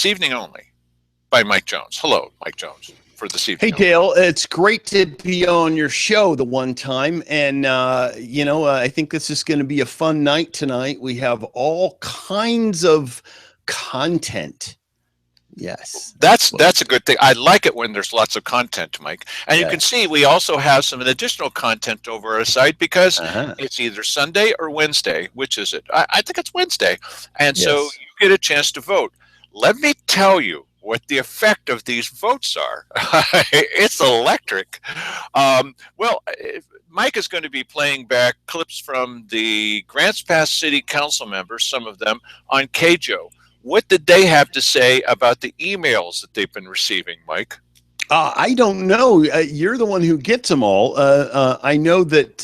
this evening only by Mike Jones. Hello, Mike Jones, for this Hey, evening only. Dale, it's great to be on your show the one time. And, I think this is going to be a fun night tonight. We have all kinds of content. Yes. That's a good thing. I like it when there's lots of content, Mike. And you can Yes. see we also have some additional content over our site because Uh-huh. it's either Sunday or Wednesday. Which is it? I think it's Wednesday. And so Yes. you get a chance to vote. Let me tell you what the effect of these votes are. It's electric. Mike is going to be playing back clips from the Grants Pass City Council members, some of them, on KJO. What did they have to say about the emails that they've been receiving, Mike? I don't know. You're the one who gets them all. I know that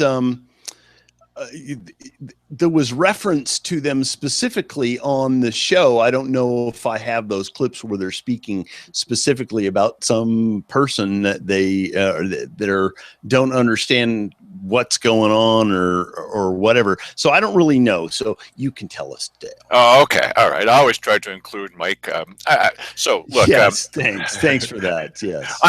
there was reference to them specifically on the show. I don't know if I have those clips where they're speaking specifically about some person that they don't understand what's going on or whatever. So I don't really know. So you can tell us, Dale. Oh, okay. All right. I always try to include Mike. So look. Yes, thanks for that. Yes.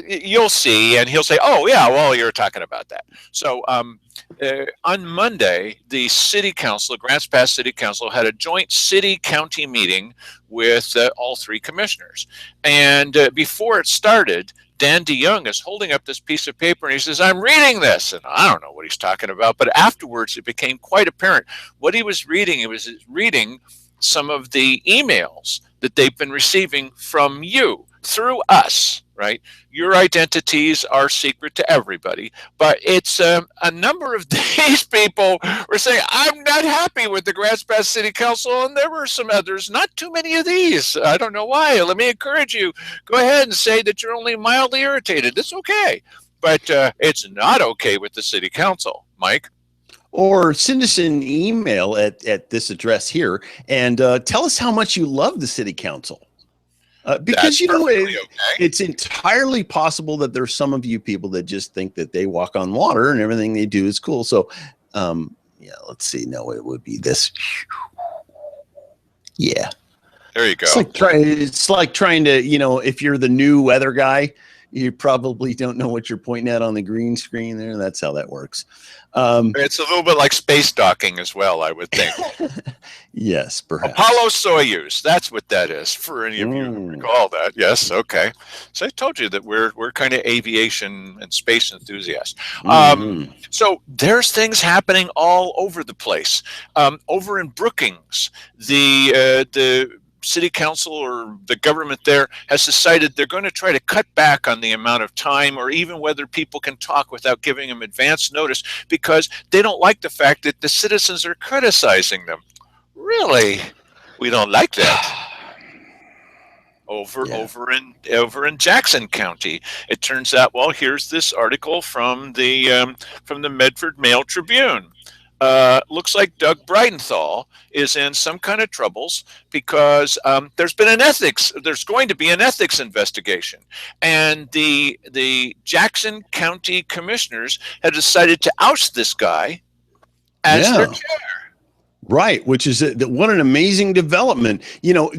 You'll see, and he'll say, "Oh, yeah. Well, you're talking about that." So on Monday, the City Council, Grants Pass City Council, had a joint city-county meeting with all three commissioners, and before it started, Dan DeYoung is holding up this piece of paper and he says, "I'm reading this." And I don't know what he's talking about, but afterwards it became quite apparent what he was reading. He was reading some of the emails that they've been receiving from you through us, right? Your identities are secret to everybody, but it's a number of these people were saying, "I'm not happy with the Grants Pass City Council," and there were some others, not too many of these. I don't know why. Let me encourage you, go ahead and say that you're only mildly irritated. It's okay, but it's not okay with the City Council, Mike. Or send us an email at this address here and tell us how much you love the City Council. Because, it's entirely possible that there's some of you people that just think that they walk on water and everything they do is cool. So, let's see. No, it would be this. Yeah. There you go. It's like trying to, if you're the new weather guy, you probably don't know what you're pointing at on the green screen there. That's how that works. It's a little bit like space docking as well, I would think. Yes, perhaps. Apollo Soyuz, that's what that is, for any of you who recall that. Yes, okay. So I told you that we're kind of aviation and space enthusiasts. So there's things happening all over the place. Over in Brookings, the City Council or the government there has decided they're going to try to cut back on the amount of time or even whether people can talk without giving them advance notice because they don't like the fact that the citizens are criticizing them. Really? We don't like that. Over in Jackson County, it turns out, well, here's this article from the Medford Mail Tribune. Looks like Doug Bridenthal is in some kind of troubles because there's going to be an ethics investigation, and the Jackson County commissioners have decided to oust this guy as their chair. Right, which is what an amazing development.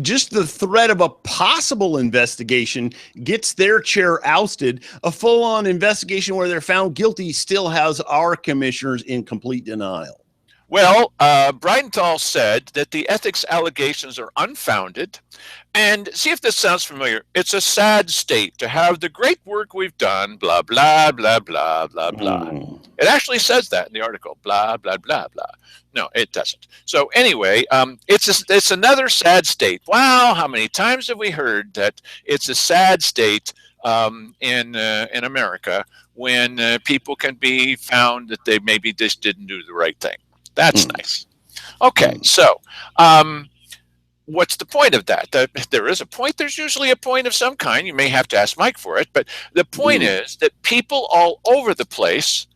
Just the threat of a possible investigation gets their chair ousted. A full-on investigation where they're found guilty still has our commissioners in complete denial. Well, Bridenthal said that the ethics allegations are unfounded. And see if this sounds familiar. It's a sad state to have the great work we've done, blah, blah, blah, blah, blah, blah. It actually says that in the article, blah, blah, blah, blah. No, it doesn't. So anyway, it's another sad state. Wow, how many times have we heard that it's a sad state in America when people can be found that they maybe just didn't do the right thing. That's nice. Okay, so what's the point of that? There is a point. There's usually a point of some kind. You may have to ask Mike for it. But the point is that people all over the place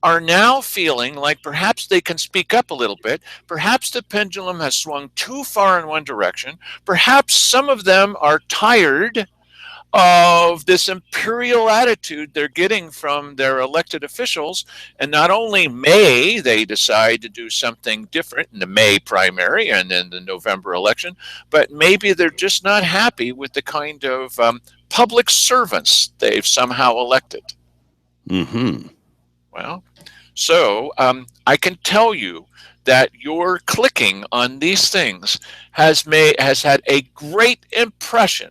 are now feeling like perhaps they can speak up a little bit. Perhaps the pendulum has swung too far in one direction. Perhaps some of them are tired of this imperial attitude they're getting from their elected officials. And not only may they decide to do something different in the May primary and in the November election, but maybe they're just not happy with the kind of public servants they've somehow elected. Mm-hmm. Well, so I can tell you that your clicking on these things has had a great impression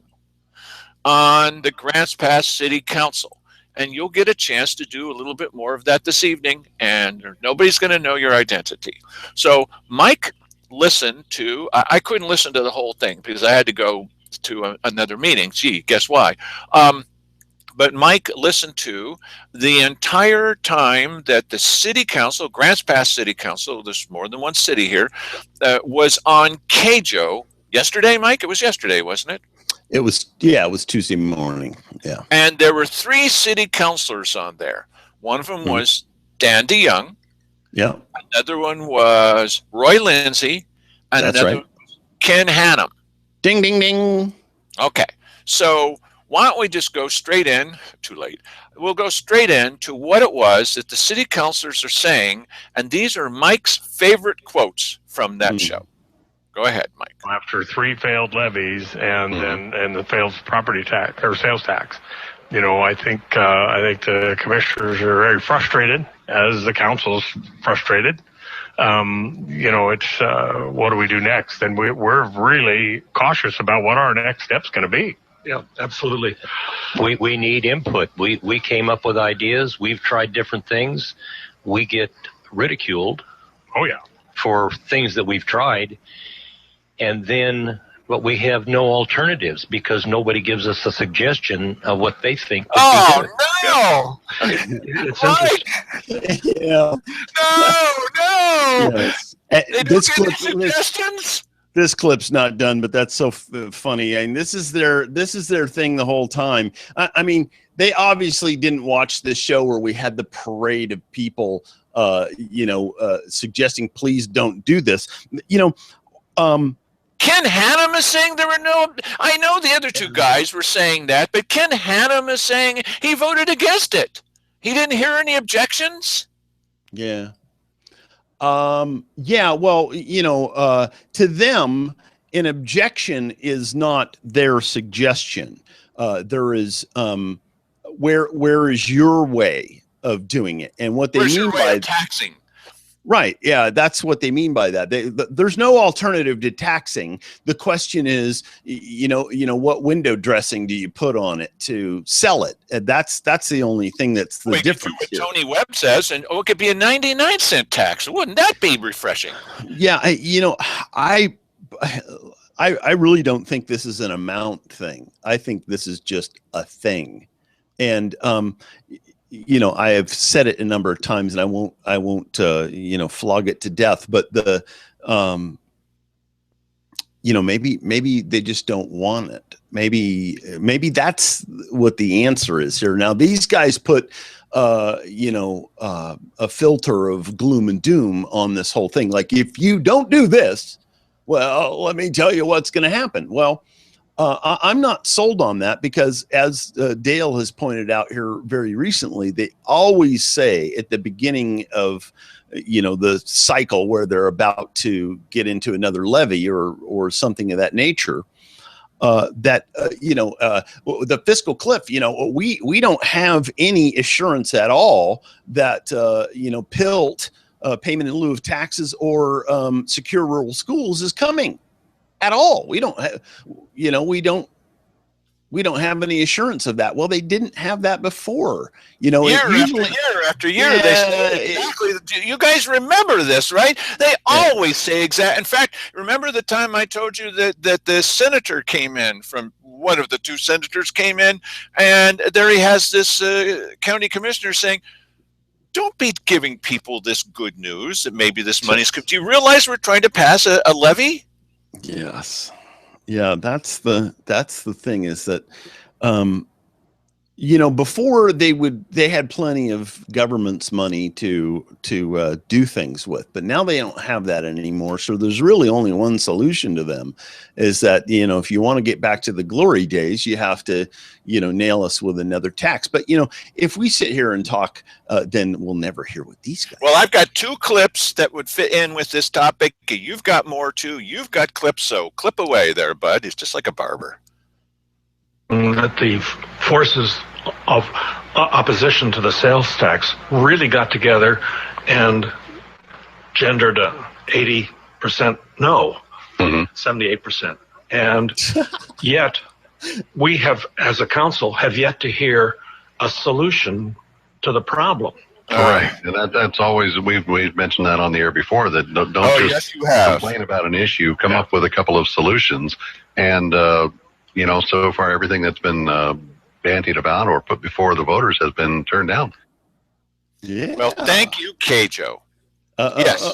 on the Grants Pass City Council. And you'll get a chance to do a little bit more of that this evening, and nobody's going to know your identity. So, Mike listened to, I couldn't listen to the whole thing because I had to go to another meeting. Gee, guess why? But Mike listened to the entire time that the city council, Grants Pass City Council, there's more than one city here, was on KJO yesterday, Mike? It was yesterday, wasn't it? It was Tuesday morning. Yeah. And there were 3 city councilors on there. One of them was Dan DeYoung. Yeah. Another one was Roy Lindsay. And That's another right. one was Ken Hannum. Ding, ding, ding. Okay. So why don't we just go straight in? Too late. We'll go straight in to what it was that the city councilors are saying. And these are Mike's favorite quotes from that show. Go ahead, Mike. After 3 failed levies and the failed property tax or sales tax, I think the commissioners are very frustrated, as the council's frustrated. It's what do we do next? And we're really cautious about what our next step's going to be. Yeah, absolutely. We need input. We came up with ideas. We've tried different things. We get ridiculed. Oh yeah. For things that we've tried. But we have no alternatives because nobody gives us a suggestion of what they think. Oh, no! It's right. Yeah. No! Yes. They don't get any suggestions? This clip's not done, but that's so funny. And this is their thing the whole time. I mean, they obviously didn't watch this show where we had the parade of people, suggesting, please don't do this. Ken Hannum is saying there were no. I know the other 2 guys were saying that, but Ken Hannum is saying he voted against it. He didn't hear any objections. Yeah. Yeah. Well, to them, an objection is not their suggestion. There is where is your way of doing it, and what they mean by taxing. Right. Yeah, that's what they mean by that. There's no alternative to taxing. The question is, what window dressing do you put on it to sell it? And that's the only thing that's the difference. What Tony Webb says, and it could be a 99-cent tax. Wouldn't that be refreshing? Yeah, I really don't think this is an amount thing. I think this is just a thing, and I have said it a number of times, and I won't flog it to death, but maybe they just don't want it. Maybe that's what the answer is here. Now, these guys put, a filter of gloom and doom on this whole thing. Like, if you don't do this, well, let me tell you what's going to happen. Well, I'm not sold on that because, as Dale has pointed out here very recently, they always say at the beginning of, the cycle where they're about to get into another levy or something of that nature, that the fiscal cliff. We don't have any assurance at all that PILT, payment in lieu of taxes, or secure rural schools is coming. At all. We don't have, we don't have any assurance of that. Well, they didn't have that before. Year after year, they say exactly. You guys remember this, right? They always say exact. In fact, remember the time I told you that the senator came in from one of the 2 senators came in, and there he has this county commissioner saying, don't be giving people this good news that maybe this money's. Do you realize we're trying to pass a levy? Yes. Yeah, that's the thing, is that Before they had plenty of government's money to do things with, but now they don't have that anymore. So there's really only one solution to them, is that, if you want to get back to the glory days, you have to, nail us with another tax. But, if we sit here and talk, then we'll never hear what these guys. Well, I've got 2 clips that would fit in with this topic. You've got more too. You've got clips, so clip away there, bud. It's just like a barber. That the forces of opposition to the sales tax really got together and gendered a 80% no, 78%. And yet we have, as a council, have yet to hear a solution to the problem. Right, and that's always, we've mentioned that on the air before, that don't just complain about an issue, come up with a couple of solutions. And so far everything that's been bandied about or put before the voters has been turned down. Yeah. Well, thank you, Kjo. Yes.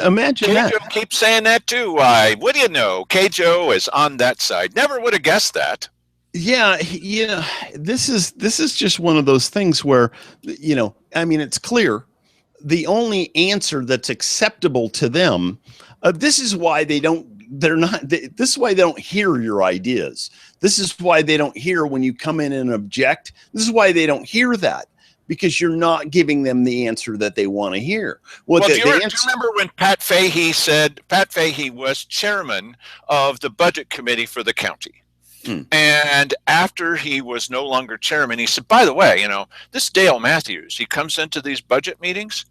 Imagine Kjo that. keeps saying that too. Why? What do you know? Kjo is on that side. Never would have guessed that. Yeah, this is just one of those things where, it's clear the only answer that's acceptable to them. This is why this is why they don't hear your ideas. This is why they don't hear when you come in and object. This is why they don't hear that, because you're not giving them the answer that they want to hear. Do you remember when Pat Fahey was chairman of the budget committee for the county? And after he was no longer chairman, he said, by the way, this Dale Matthews, he comes into these budget meetings.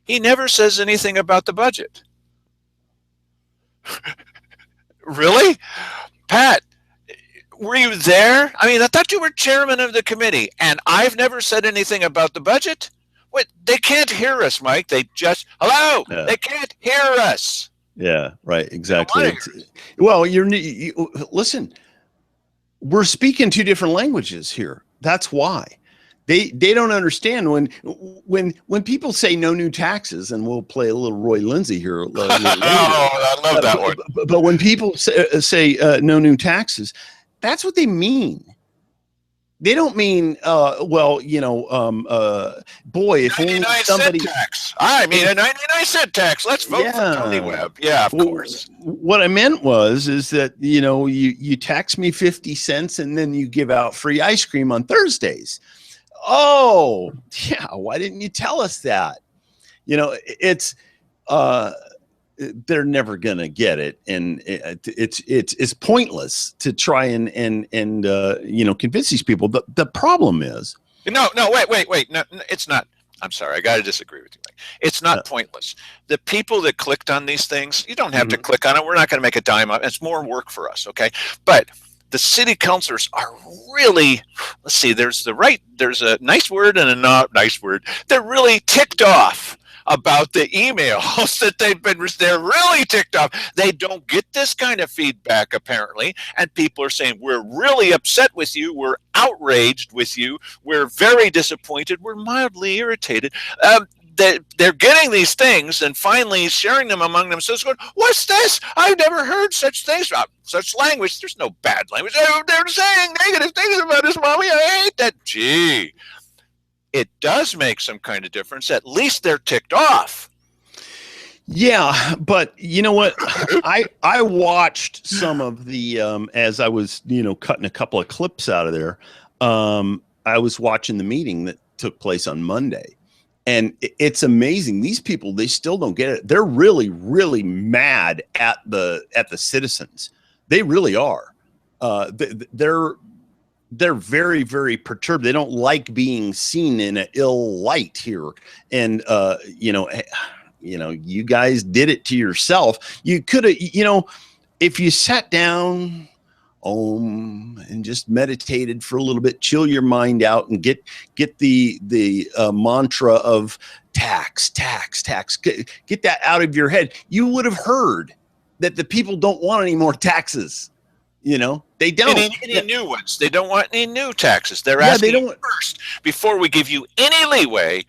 He never says anything about the budget. Really? Pat, were you there? I thought you were chairman of the committee, and I've never said anything about the budget. What? They can't hear us, Mike. They just, hello, they can't hear us. Yeah, right. Exactly. Well, listen, we're speaking 2 different languages here. That's why. They don't understand when people say no new taxes, and we'll play a little Roy Lindsay here. Oh, I love that one. But when people say no new taxes, that's what they mean. They don't mean, boy, if only somebody. Tax. I mean, a 99-cent tax. Let's vote for Tony Webb. Yeah, of course. What I meant is that, you tax me 50 cents and then you give out free ice cream on Thursdays. Oh, yeah. Why didn't you tell us that? It's, they're never going to get it. And it's pointless to try and convince these people. The problem is. No, wait. No, it's not. I'm sorry. I got to disagree with you. It's not pointless. The people that clicked on these things, you don't have to click on it. We're not going to make a dime on it. It's more work for us. Okay. But the city councilors are really, let's see, there's a nice word and a not nice word. They're really ticked off about the emails that they're really ticked off. They don't get this kind of feedback, apparently. And people are saying, we're really upset with you. We're outraged with you. We're very disappointed. We're mildly irritated. They're getting these things and finally sharing them among themselves, going, what's this? I've never heard such things, such language. There's no bad language. They're saying negative things about us, Mommy. I hate that. Gee. It does make some kind of difference. At least they're ticked off. Yeah, but you know what? I watched some of the as I was cutting a couple of clips out of there. I was watching the meeting that took place on Monday, and it's amazing. These people, they still don't get it. They're really, really mad at the citizens. They really are. They're very, very perturbed. They don't like being seen in an ill light here. And, you guys did it to yourself. You could have, if you sat down and just meditated for a little bit, chill your mind out and get the mantra of tax, get that out of your head. You would have heard that the people don't want any more taxes. They don't. Any new ones. They don't want any new taxes. They're asking first, before we give you any leeway,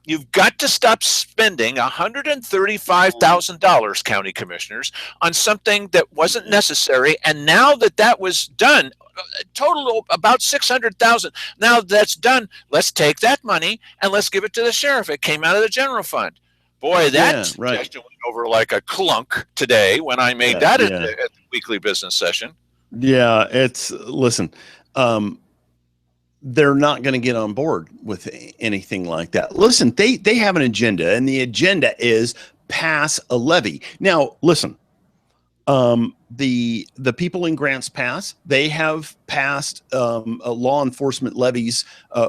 you've got to stop spending $135,000, county commissioners, on something that wasn't necessary. And now that was done, total about 600,000. Now that's done. Let's take that money and let's give it to the sheriff. It came out of the general fund. Boy, that suggestion went over like a clunk today when I made that at the weekly business session. Yeah, listen, they're not going to get on board with anything like that. Listen, they have an agenda, and the agenda is pass a levy. Now, listen, the people in Grants Pass, they have passed law enforcement levies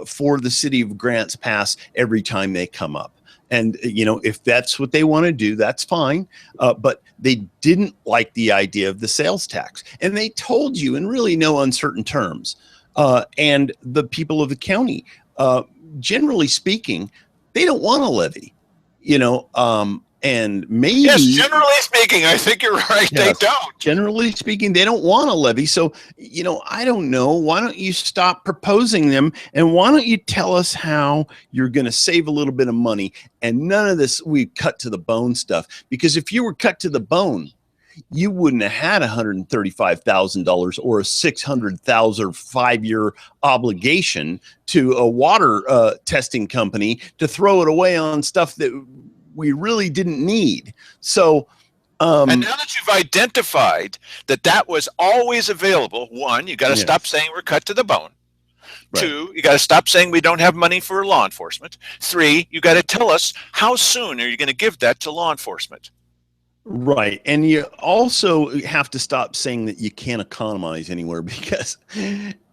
for the city of Grants Pass every time they come up. And, if that's what they want to do, that's fine. But they didn't like the idea of the sales tax. And they told you in really no uncertain terms. And the people of the county, generally speaking, they don't want a levy, and maybe. Yes, generally speaking, I think you're right. Yes, they don't. Generally speaking, they don't want a levy. So, I don't know. Why don't you stop proposing them? And why don't you tell us how you're going to save a little bit of money? And none of this, we cut to the bone stuff. Because if you were cut to the bone, you wouldn't have had $135,000 or a $600,000 5-year obligation to a water testing company to throw it away on stuff that we really didn't need. So, and now that you've identified that was always available, one, you got to stop saying we're cut to the bone. Right. 2, you got to stop saying we don't have money for law enforcement. 3, you got to tell us how soon are you going to give that to law enforcement. Right. And you also have to stop saying that you can't economize anywhere, because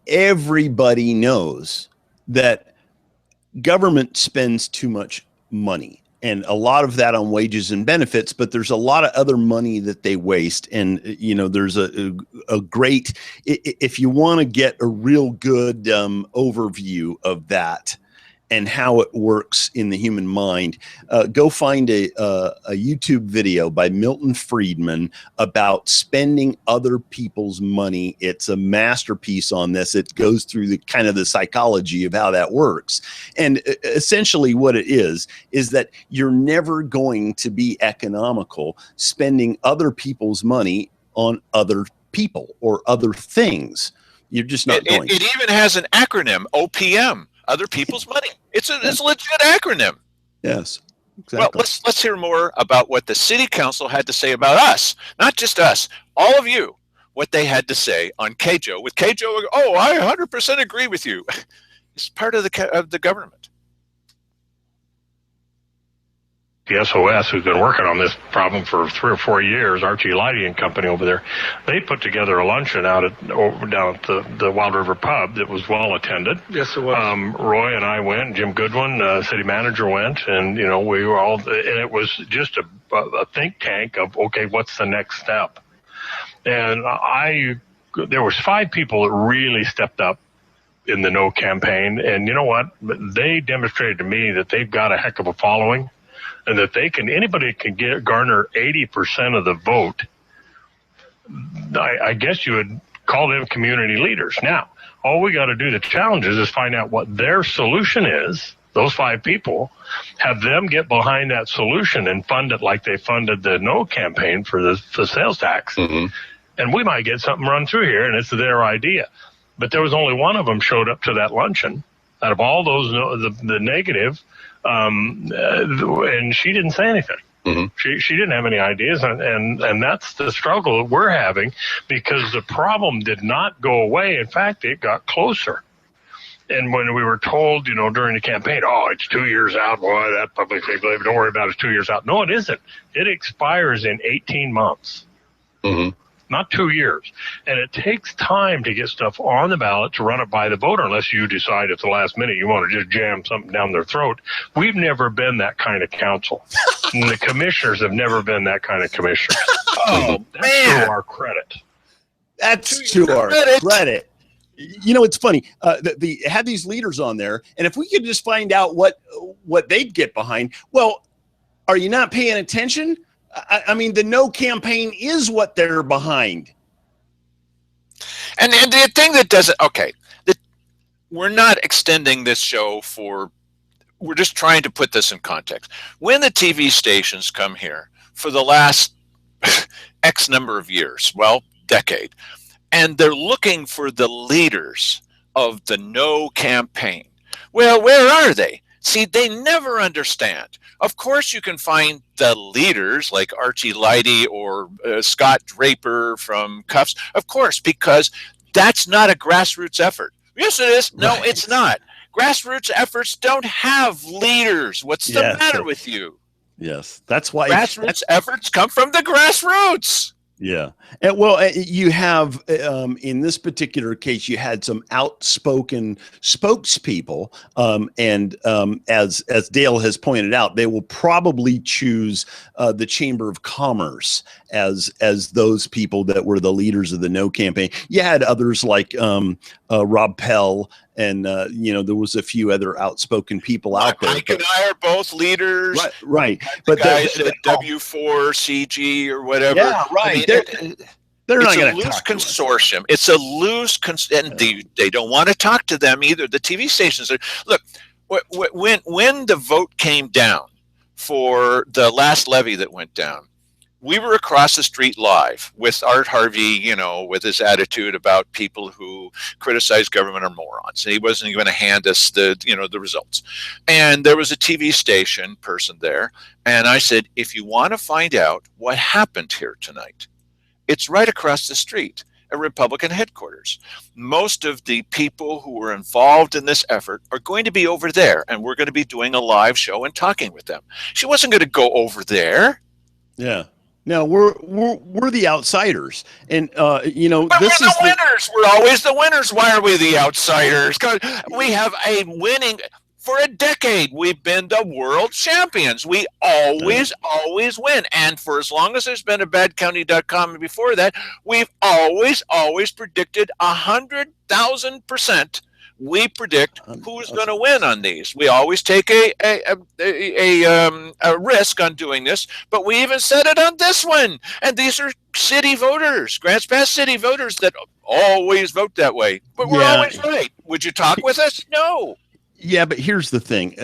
everybody knows that government spends too much money, and a lot of that on wages and benefits, but there's a lot of other money that they waste. And, there's a great, if you want to get a real good overview of that and how it works in the human mind, go find a YouTube video by Milton Friedman about spending other people's money. It's a masterpiece on this. It goes through the kind of the psychology of how that works. And essentially what it is that you're never going to be economical spending other people's money on other people or other things. You're just not going. It even has an acronym, OPM. Other people's money. It's a legit acronym. Yes, exactly. Well, let's hear more about what the city council had to say about us, not just us, all of you, what they had to say on KJO. With KJO, I 100% agree with you. It's part of the government. The SOS, who's been working on this problem for 3 or 4 years, Archie Lighting Company over there, they put together a luncheon down at the Wild River Pub that was well attended. Yes, it was. Roy and I went, Jim Goodwin, city manager, went, and we were all, and it was just a think tank of, okay, what's the next step? And there was 5 people that really stepped up in the No campaign, and you know what? They demonstrated to me that they've got a heck of a following. And that anybody can garner 80% of the vote. I guess you would call them community leaders. Now, all we got to do to challenge is find out what their solution is. Those 5 people, have them get behind that solution and fund it like they funded the No campaign for the sales tax. Mm-hmm. And we might get something run through here, and it's their idea. But there was only one of them showed up to that luncheon out of all those, the negative. And she didn't say anything. Mm-hmm. She didn't have any ideas, and that's the struggle that we're having, because the problem did not go away. In fact, it got closer. And when we were told, during the campaign, it's 2 years out, boy, that public safety levy, don't worry about it, it's 2 years out. No, it isn't. It expires in 18 months. Mm-hmm. Not 2 years. And it takes time to get stuff on the ballot to run it by the voter, unless you decide at the last minute you want to just jam something down their throat. We've never been that kind of council. And the commissioners have never been that kind of commissioners. That's to our credit. That's to our credit. It's funny. They had these leaders on there, and if we could just find out what they'd get behind. Well, are you not paying attention? I mean, the No campaign is what they're behind. And the thing that doesn't, we're not extending this show we're just trying to put this in context. When the TV stations come here for the last X number of years, decade, and they're looking for the leaders of the no campaign. Well, where are they? See, they never understand. Of course, you can find the leaders like Archie Leidy or Scott Draper from Cuffs. Of course, because that's not a grassroots effort. Yes, it is. No, right. It's not. Grassroots efforts don't have leaders. What's the matter with you? Yes, that's why grassroots efforts come from the grassroots. Yeah. And well, you have, in this particular case, you had some outspoken spokespeople. And as Dale has pointed out, they will probably choose the Chamber of Commerce as those people that were the leaders of the no campaign. You had others like Rob Pell, and there was a few other outspoken people out there. Mike and I are both leaders, right? But the guys at W4 CG or whatever, yeah, right. I mean, they're not going to loose consortium. It's a loose and they don't want to talk to them either. The TV stations are look when the vote came down for the last levy that went down. We were across the street live with Art Harvey, with his attitude about people who criticize government are morons. And he wasn't going to hand us the results. And there was a TV station person there. And I said, if you want to find out what happened here tonight, it's right across the street at Republican headquarters. Most of the people who were involved in this effort are going to be over there. And we're going to be doing a live show and talking with them. She wasn't going to go over there. Yeah. No, we're the outsiders, and but this we're the winners. We're always the winners. Why are we the outsiders? Because we have a winning. For a decade, we've been the world champions. We always win. And for as long as there's been a badcounty.com and before that, we've always predicted 100,000%. We predict who's going to win on these. We always take a risk on doing this, but we even said it on this one. And these are city voters, Grants Pass city voters that always vote that way. But we're always right. Would you talk with us? No. Yeah, but here's the thing: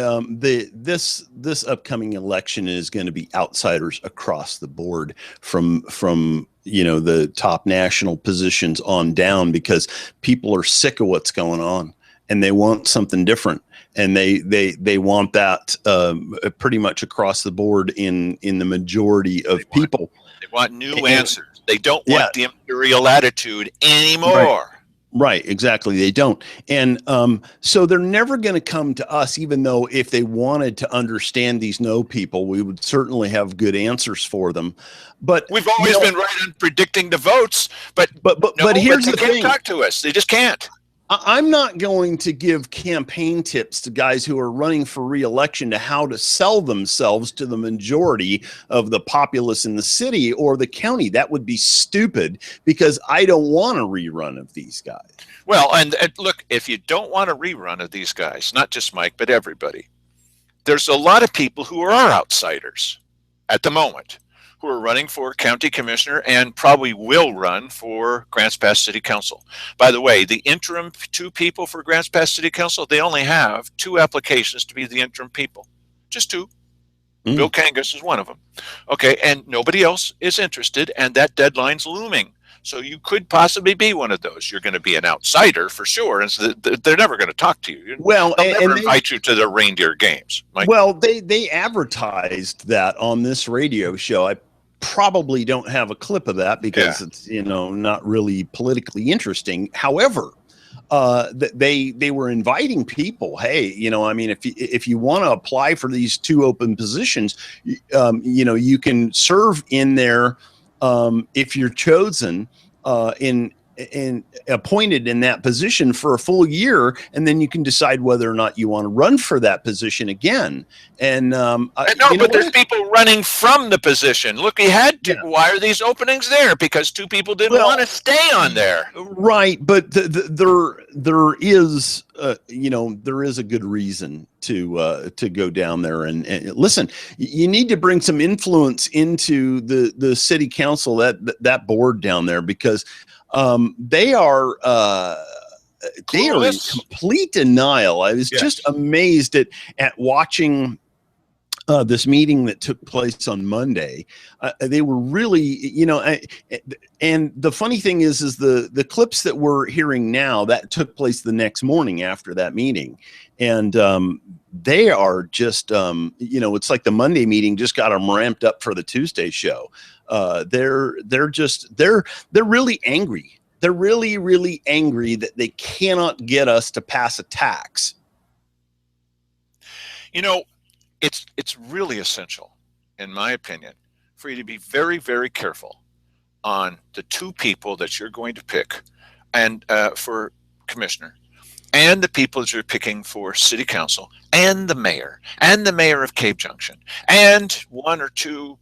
this upcoming election is going to be outsiders across the board, from the top national positions on down, because people are sick of what's going on and they want something different, and they want that pretty much across the board in the majority of people. They want new answers. They don't want the imperial attitude anymore. Right, exactly. They don't. And so they're never going to come to us, even though if they wanted to understand these no people, we would certainly have good answers for them. But we've always been right on predicting the votes, but here's the thing. They can't talk to us. They just can't. I'm not going to give campaign tips to guys who are running for re-election to how to sell themselves to the majority of the populace in the city or the county. That would be stupid, because I don't want a rerun of these guys. Well, and look, if you don't want a rerun of these guys, not just Mike, but everybody, there's a lot of people who are outsiders at the moment, who are running for county commissioner and probably will run for Grants Pass City Council. By the way, the interim two people for Grants Pass City Council, they only have 2 applications to be the interim people. Just 2. Bill Kangas is one of them. Okay, and nobody else is interested, and that deadline's looming. So you could possibly be one of those. You're going to be an outsider for sure, and so they're never going to talk to you. Well, they'll never invite you to their reindeer games. Mike. Well, they advertised that on this radio show. I probably don't have a clip of that because it's not really politically interesting. However, they were inviting people. Hey, if you want to apply for these 2 open positions, you can serve in there if you're chosen in appointed in that position for a full year, and then you can decide whether or not you want to run for that position again. And but there's people running from the position. Look, he had to. Why are these openings there? Because 2 people didn't want to stay on there. Right, but there is a good reason to go down there and listen. You need to bring some influence into the city council, that board down there, because they are in complete denial. I was just amazed at watching this meeting that took place on Monday, they were really, and the funny thing is the clips that we're hearing now that took place the next morning after that meeting, and they are just, it's like the Monday meeting just got them ramped up for the Tuesday show. They're really angry. They're really, really angry that they cannot get us to pass a tax. It's really essential, in my opinion, for you to be very, very careful on the two people that you're going to pick, and for commissioner, and the people that you're picking for city council, and the mayor of Cave Junction, and one or two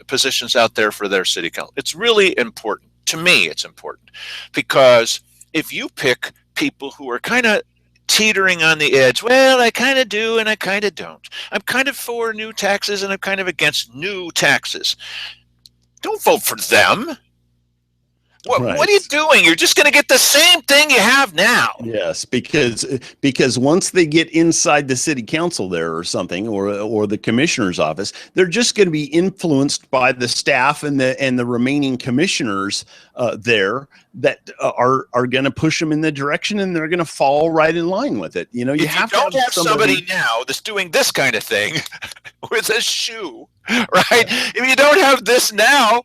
positions out there for their city council. It's really important. To me, it's important, because if you pick people who are kind of teetering on the edge, well, I kind of do and I kind of don't. I'm kind of for new taxes and I'm kind of against new taxes. Don't vote for them. What are you doing? You're just going to get the same thing you have now. Yes, because once they get inside the city council there or something, or the commissioner's office, they're just going to be influenced by the staff and the remaining commissioners there that are going to push them in the direction, and they're going to fall right in line with it. You don't have somebody now that's doing this kind of thing with a shoe, right? If you don't have this now,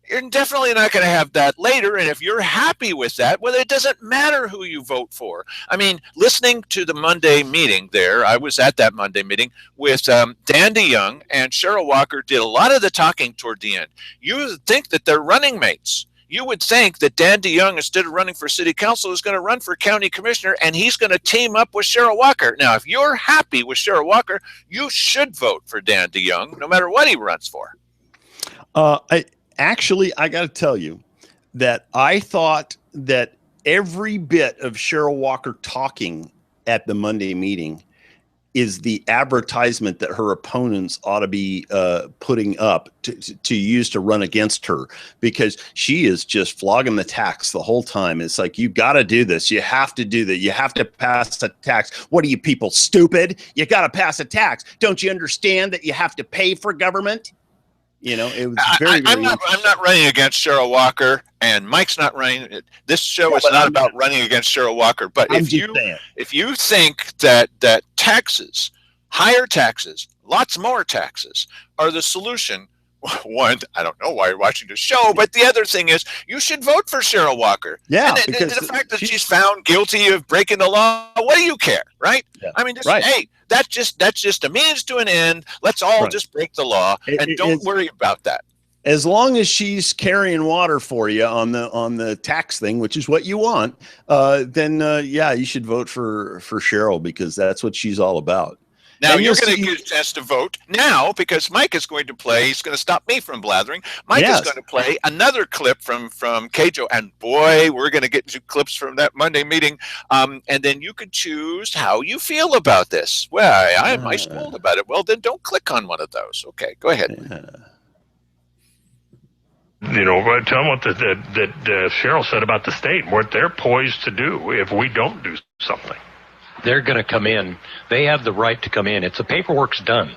you're definitely not going to have that later. And if you're happy with that, well, it doesn't matter who you vote for. I mean, listening to the Monday meeting there, I was at that Monday meeting with Dan DeYoung, and Cheryl Walker did a lot of the talking toward the end. You would think that they're running mates. You would think that Dan DeYoung, instead of running for city council, is going to run for county commissioner, and he's going to team up with Cheryl Walker. Now, if you're happy with Cheryl Walker, you should vote for Dan DeYoung, no matter what he runs for. Actually, I got to tell you that I thought that every bit of Cheryl Walker talking at the Monday meeting is the advertisement that her opponents ought to be putting up to use to run against her, because she is just flogging the tax the whole time. It's like, you got to do this. You have to do that. You have to pass a tax. What are you people, stupid? You got to pass a tax. Don't you understand that you have to pay for government? It was very, I'm not running against Cheryl Walker, and Mike's not running. This show is not about running against Cheryl Walker. But if you think that taxes, higher taxes, lots more taxes, are the solution, one, I don't know why you're watching the show, but the other thing is, you should vote for Cheryl Walker. Yeah, and because the fact that she's found guilty of breaking the law, what do you care, right? Yeah. I mean, hey, that's just a means to an end. Let's all just break the law, and don't worry about that. As long as she's carrying water for you on the tax thing, which is what you want, then you should vote for Cheryl, because that's what she's all about. Now, you're going to get a chance to vote now, because Mike is going to play. He's going to stop me from blathering. Mike is going to play another clip from Cajo. And boy, we're going to get 2 clips from that Monday meeting. And then you could choose how you feel about this. Well, I spoiled about it. Well, then don't click on one of those. Okay, go ahead. Tell them what that Cheryl said about the state, what they're poised to do if we don't do something. They're going to come in. They have the right to come in. The paperwork's done.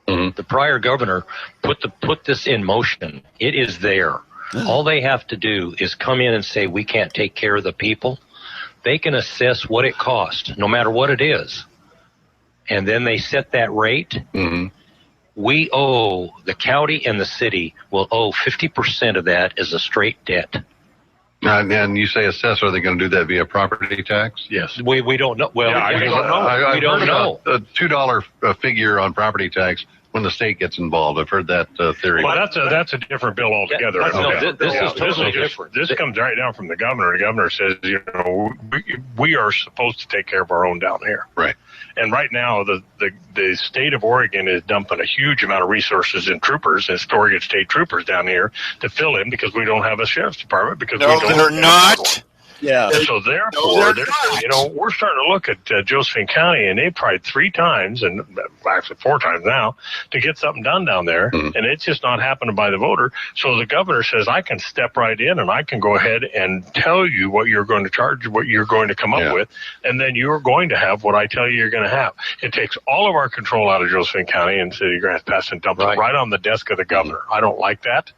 Mm-hmm. The prior governor put this in motion. It is there. All they have to do is come in and say, we can't take care of the people. They can assess what it costs, no matter what it is. And then they set that rate. Mm-hmm. We owe, the county and the city will owe 50% of that as a straight debt. And you say assess, are they going to do that via property tax? Yes. We don't know. Well, we don't know. A $2 figure on property tax when the state gets involved. I've heard that theory. Well, that's a different bill altogether. This is totally different. This comes right down from the governor. The governor says, we are supposed to take care of our own down here. Right. And right now, the state of Oregon is dumping a huge amount of resources in troopers and Oregon state troopers down here to fill in, because we don't have a sheriff's department. Because they're not. Yeah. So therefore, we're starting to look at Josephine County, and they've tried 3 times, and actually 4 times now, to get something done down there, and it's just not happening by the voter. So the governor says, I can step right in, and I can go ahead and tell you what you're going to charge, what you're going to come up with, and then you're going to have what I tell you you're going to have. It takes all of our control out of Josephine County and City of Grants Pass and dumps it right on the desk of the governor. I don't like that.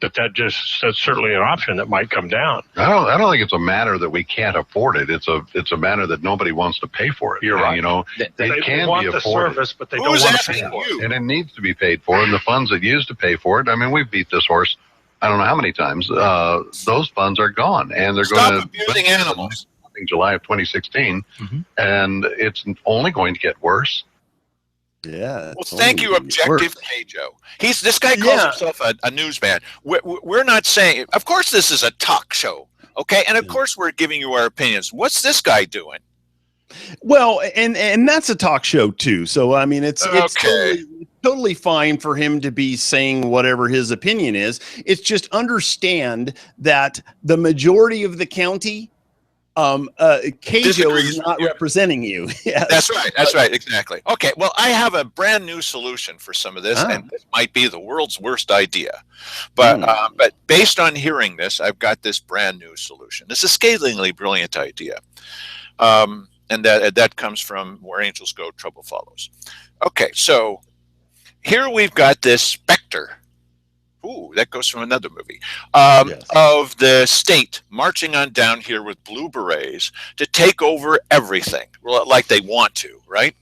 But that's certainly an option that might come down. I don't think it's a matter that we can't afford it. It's a matter that nobody wants to pay for it. You're right. They can want be the afforded. service, but they don't want to pay for it. And it needs to be paid for. And the funds that used to pay for it, I mean, we've beat this horse I don't know how many times. Those funds are gone, and they're going to abusing animals. In July of 2016, and it's only going to get worse. Yeah. Well, thank you, Objective K. Joe. This guy calls himself a newsman. We're not saying. Of course, this is a talk show, okay? And of course, we're giving you our opinions. What's this guy doing? Well, and that's a talk show too. So I mean, it's totally fine for him to be saying whatever his opinion is. It's just understand that the majority of the county. Keijo is not representing you. Yes. That's right. Exactly. Okay. Well, I have a brand new solution for some of this, and this might be the world's worst idea, but based on hearing this, I've got this brand new solution. It's a scalingly brilliant idea, and that comes from Where Angels Go, Trouble Follows. Okay, so here we've got this specter. Ooh, that goes from another movie. Of the state marching on down here with blue berets to take over everything, like they want to, right?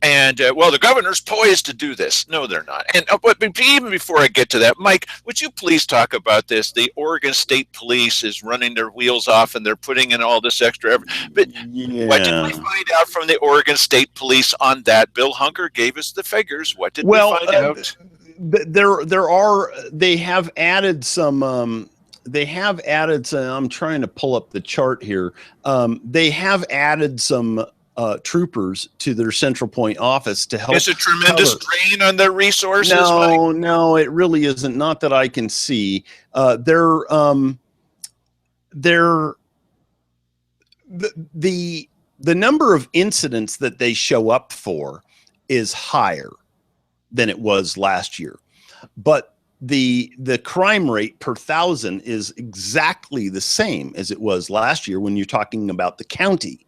And, the governor's poised to do this. No, they're not. And but even before I get to that, Mike, would you please talk about this? The Oregon State Police is running their wheels off, and they're putting in all this extra. But what did we find out from the Oregon State Police on that? Bill Hunker gave us the figures. What did we find out? They have added some I'm trying to pull up the chart here. They have added some troopers to their Central Point office to help. It's a tremendous drain on their resources. No, it really isn't. Not that I can see. The number of incidents that they show up for is higher than it was last year, but the crime rate per 1,000 is exactly the same as it was last year when you're talking about the county.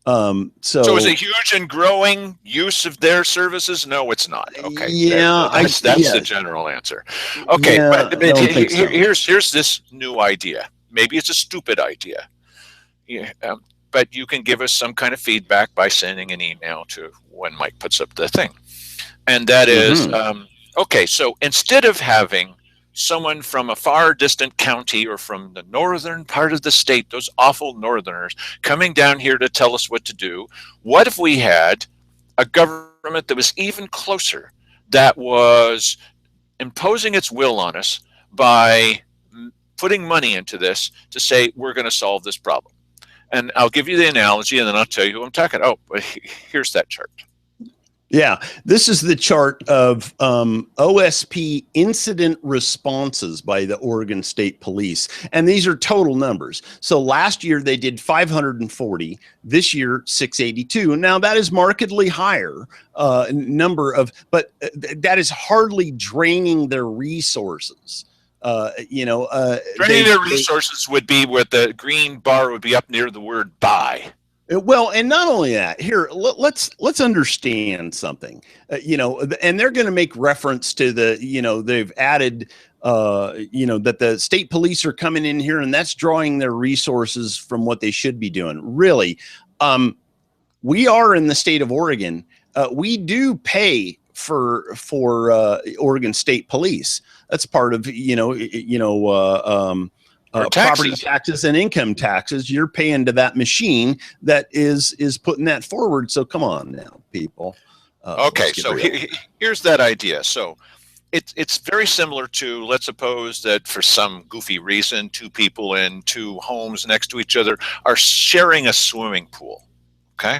So is it huge and growing use of their services? No, it's not. Okay, that's the general answer. Okay, but here's this new idea. Maybe it's a stupid idea. But you can give us some kind of feedback by sending an email to when Mike puts up the thing. And that is, okay, so instead of having someone from a far distant county or from the northern part of the state, those awful northerners, coming down here to tell us what to do, what if we had a government that was even closer, that was imposing its will on us by putting money into this to say, we're going to solve this problem? And I'll give you the analogy, and then I'll tell you who I'm talking about. Oh, here's that chart. Yeah, this is the chart of OSP incident responses by the Oregon State Police. And these are total numbers. So last year they did 540, this year 682. Now that is markedly higher number of, but that is hardly draining their resources. Draining their resources would be where the green bar would be up near the word buy. Well, and not only that, here, let's understand something, and they're going to make reference to they've added, that the state police are coming in here and that's drawing their resources from what they should be doing. Really, we are in the state of Oregon. We do pay for Oregon State Police. That's part of, property taxes and income taxes. You're paying to that machine that is putting that forward. So come on now, people. Okay, so here's that idea. So it's very similar to, let's suppose that for some goofy reason, 2 people in 2 homes next to each other are sharing a swimming pool. Okay.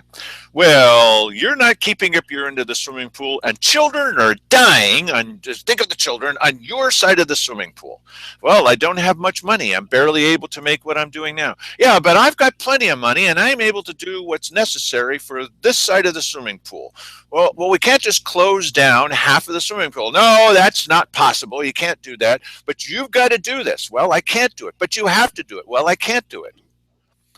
Well, you're not keeping up your end of the swimming pool, and children are dying. Just think of the children on your side of the swimming pool. Well, I don't have much money. I'm barely able to make what I'm doing now. Yeah, but I've got plenty of money, and I'm able to do what's necessary for this side of the swimming pool. Well, we can't just close down half of the swimming pool. No, that's not possible. You can't do that. But you've got to do this. Well, I can't do it. But you have to do it. Well, I can't do it.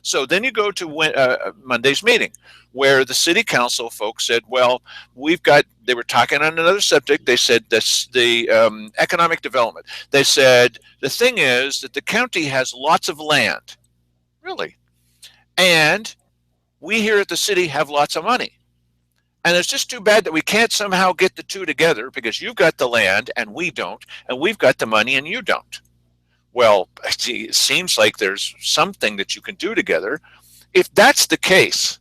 So then you go to Monday's meeting, where the city council folks said, well, they were talking on another subject. They said the economic development. They said, the thing is that the county has lots of land, really. And we here at the city have lots of money. And it's just too bad that we can't somehow get the two together, because you've got the land and we don't, and we've got the money and you don't. Well, it seems like there's something that you can do together. If that's the case,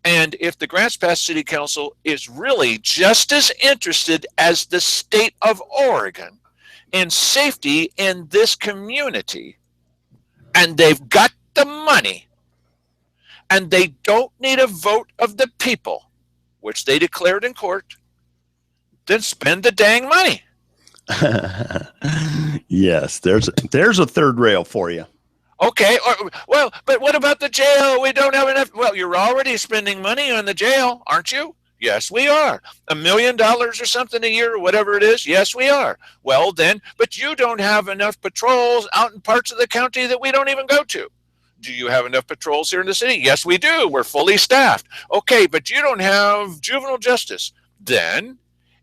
and if the Grants Pass City Council is really just as interested as the state of Oregon in safety in this community, and they've got the money, and they don't need a vote of the people, which they declared in court, then spend the dang money. Yes, there's a third rail for you. Okay, well, but what about the jail? We don't have enough. Well, you're already spending money on the jail, aren't you? Yes, we are. $1 million or something a year, or whatever it is. Yes, we are. Well, then, but you don't have enough patrols out in parts of the county that we don't even go to. Do you have enough patrols here in the city? Yes, we do. We're fully staffed. Okay, but you don't have juvenile justice. Then,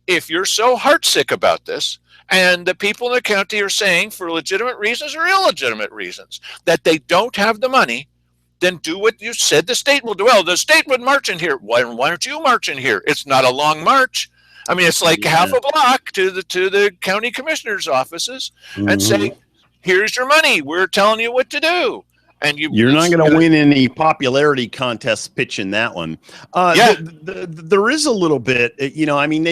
if you're so heartsick about this, and the people in the county are saying, for legitimate reasons or illegitimate reasons, that they don't have the money, then do what you said the state will do. Well, the state would march in here. Why don't you march in here? It's not a long march. I mean, it's like half a block to the county commissioner's offices, and say, here's your money. We're telling you what to do. And you're not going to win any popularity contest pitching that one. There is a little bit, I mean,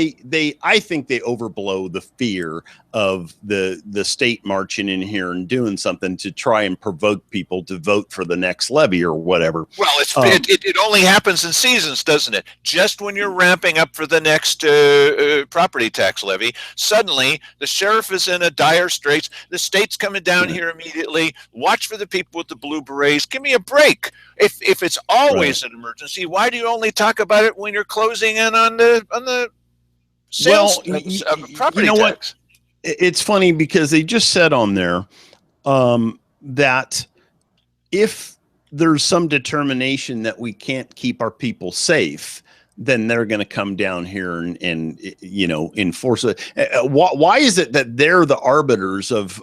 I think they overblow the fear of the state marching in here and doing something to try and provoke people to vote for the next levy or whatever. Well, it only happens in seasons, doesn't it? Just when you're ramping up for the next property tax levy, suddenly the sheriff is in a dire straits. The state's coming down here immediately. Watch for the people with the blue berets. Give me a break. If it's always an emergency, why do you only talk about it when you're closing in on the sales property tax? What? It's funny because they just said on there that if there's some determination that we can't keep our people safe, then they're going to come down here and enforce it. Why is it that they're the arbiters of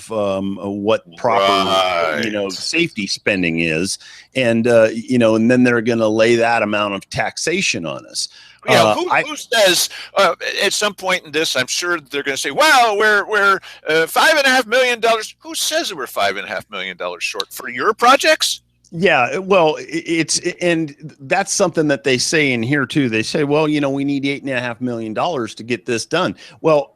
what proper safety spending is, and and then they're going to lay that amount of taxation on us? Yeah, who says at some point in this? I'm sure they're going to say, "Well, we're $5.5 million." Who says that we're $5.5 million short for your projects? Yeah, well, and that's something that they say in here too. They say, well, we need $8.5 million to get this done. Well,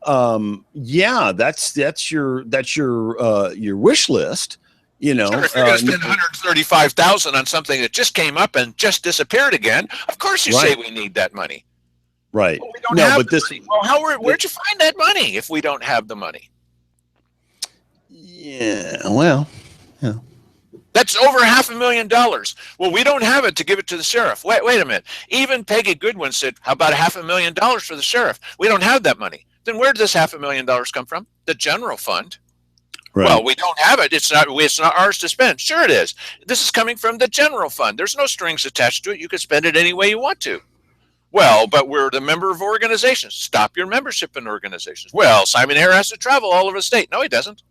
that's your wish list. Sure, if you're going to spend $135,000 on something that just came up and just disappeared again, of course you say we need that money. Right. Well, we don't have the money. Well, where'd you find that money if we don't have the money? Yeah. Well. Yeah. That's over $500,000. Well, we don't have it to give it to the sheriff. Wait a minute. Even Peggy Goodwin said, how about $500,000 for the sheriff? We don't have that money. Then where did this $500,000 come from? The general fund. Right. Well, we don't have it. It's not ours to spend. Sure it is. This is coming from the general fund. There's no strings attached to it. You can spend it any way you want to. Well, but we're the member of organizations. Stop your membership in organizations. Well, Simon Hare has to travel all over the state. No, he doesn't.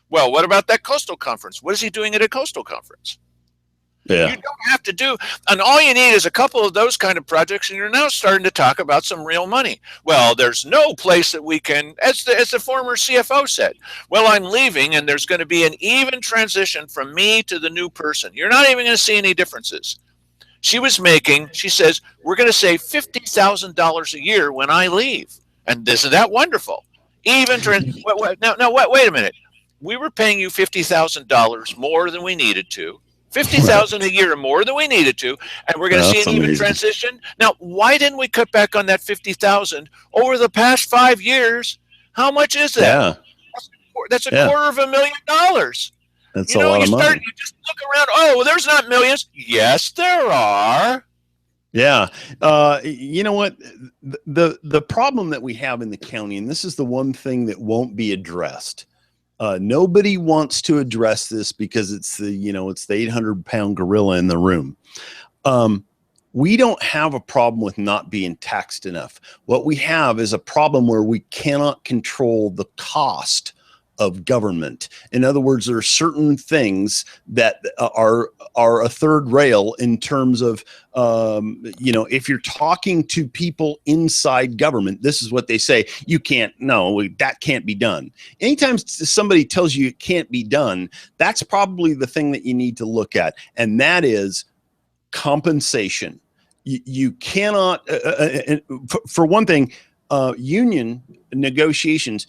Well, what about that coastal conference? What is he doing at a coastal conference? Yeah. You don't have to do, and all you need is a couple of those kind of projects, and you're now starting to talk about some real money. Well, there's no place that we can, as the former CFO said, well, I'm leaving, and there's going to be an even transition from me to the new person. You're not even going to see any differences. She says, we're going to save $50,000 a year when I leave. And isn't that wonderful? Wait a minute. We were paying you $50,000 more than we needed to 50,000 a year more than we needed to, and we're going to see an even transition. Now, why didn't we cut back on that 50,000 over the past 5 years? How much is that? Yeah. That's $250,000. That's a lot of money. You just look around. Oh, well, there's not millions. Yes, there are. Yeah. You know what? The problem that we have in the county, and this is the one thing that won't be addressed. Nobody wants to address this because it's the 800-pound gorilla in the room. We don't have a problem with not being taxed enough. What we have is a problem where we cannot control the cost of government. In other words, there are certain things that are a third rail in terms of, if you're talking to people inside government, this is what they say. That can't be done. Anytime somebody tells you it can't be done, that's probably the thing that you need to look at. And that is compensation. You cannot, for one thing, union negotiations,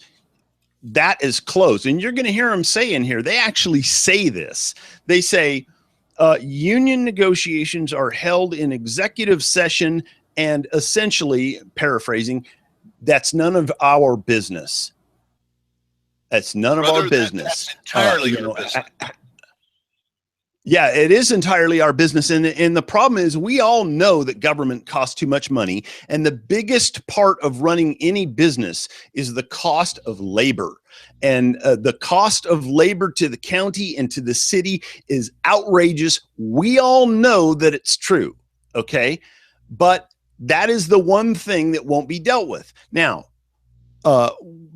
that is closed. And you're going to hear them say in here, they actually say this. They say union negotiations are held in executive session, and essentially, paraphrasing, that's none of our business. That's none of our business. That's entirely your business. Yeah, it is entirely our business. And the problem is we all know that government costs too much money. And the biggest part of running any business is the cost of labor. And the cost of labor to the county and to the city is outrageous. We all know that it's true. Okay. But that is the one thing that won't be dealt with. Now,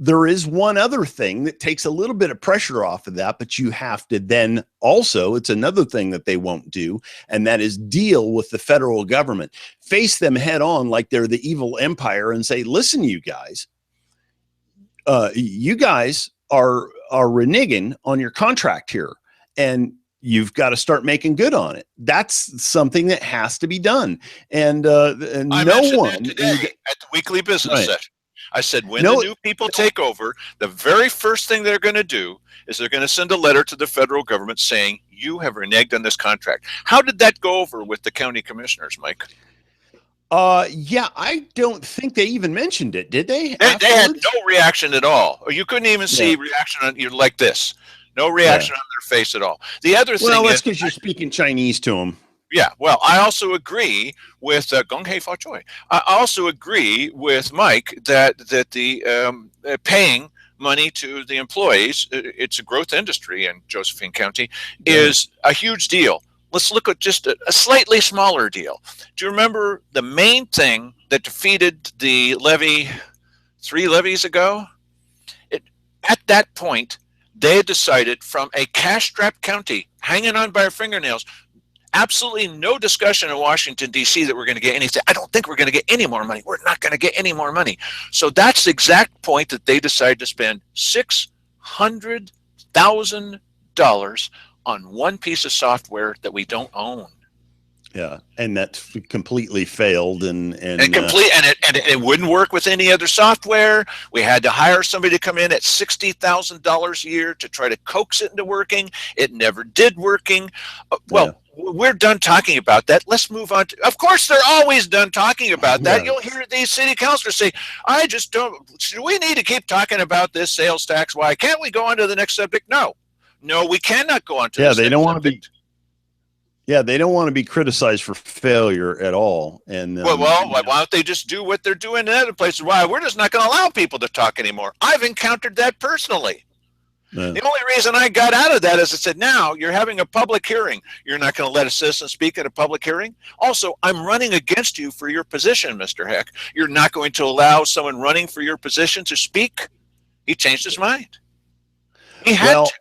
there is one other thing that takes a little bit of pressure off of that, but you have to then also, it's another thing that they won't do, and that is deal with the federal government, face them head on like they're the evil empire and say, listen, you guys are reneging on your contract here, and you've got to start making good on it. That's something that has to be done. And I mentioned that today at the weekly business session. I said, when the new people take over, the very first thing they're going to do is they're going to send a letter to the federal government saying, you have reneged on this contract. How did that go over with the county commissioners, Mike? Yeah, I don't think they even mentioned it, did they? They had no reaction at all. Or you couldn't even see reaction on you like this. No reaction on their face at all. The other thing is, that's because you're speaking Chinese to them. Yeah, well, I also agree with Gong Hei Fa Choi. I also agree with Mike that the paying money to the employees, it's a growth industry in Josephine County, is a huge deal. Let's look at just a slightly smaller deal. Do you remember the main thing that defeated the levy 3 levies ago? At that point, they had decided from a cash-strapped county, hanging on by our fingernails, absolutely no discussion in Washington, D.C. that we're going to get anything. I don't think we're going to get any more money. We're not going to get any more money. So that's the exact point that they decided to spend $600,000 on one piece of software that we don't own. Yeah, and that completely failed, and it wouldn't work with any other software. We had to hire somebody to come in at $60,000 a year to try to coax it into working. It never did working. We're done talking about that. Let's move on. Of course, they're always done talking about that. You'll hear these city councilors say, I just don't, should we need to keep talking about this sales tax? Why can't we go on to the next subject? No, we cannot go on to the they don't want to be. Yeah, they don't want to be criticized for failure at all. And why don't they just do what they're doing in other places? Why? We're just not going to allow people to talk anymore. I've encountered that personally. The only reason I got out of that is I said, now you're having a public hearing. You're not going to let a citizen speak at a public hearing? Also, I'm running against you for your position, Mr. Heck. You're not going to allow someone running for your position to speak? He changed his mind. He had to.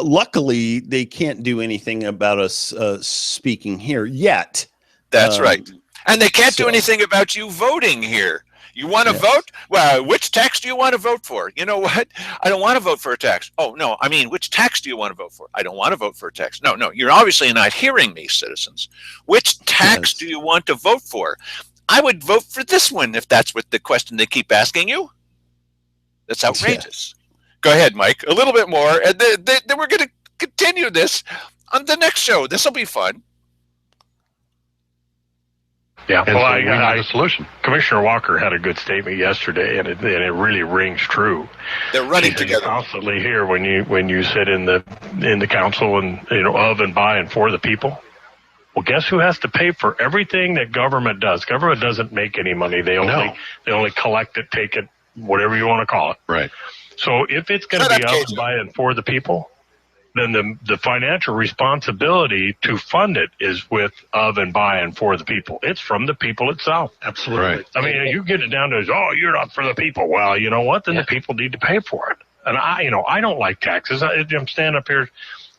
Luckily, they can't do anything about us speaking here yet. That's right. And they can't do anything about you voting here. You want to vote? Well, which tax do you want to vote for? You know what? I don't want to vote for a tax. Oh, no, I mean, which tax do you want to vote for? I don't want to vote for a tax. No, you're obviously not hearing me, citizens. Which tax do you want to vote for? I would vote for this one if that's what the question they keep asking you. That's outrageous. Go ahead, Mike. A little bit more. And then we're going to continue this. on the next show. This will be fun. Yeah, well, I got a solution. Commissioner Walker had a good statement yesterday, and it really rings true. They're running together. You constantly hear when you sit in the council and of and by and for the people. Well, guess who has to pay for everything that government does? Government doesn't make any money. They only collect it, take it, whatever you want to call it. Right. So if it's going to be of and by and for the people, then the financial responsibility to fund it is with, of, and by, and for the people. It's from the people itself. Absolutely. Right. I mean, you get it down to, you're not for the people. Well, you know what? Then the people need to pay for it. And I don't like taxes. I'm standing up here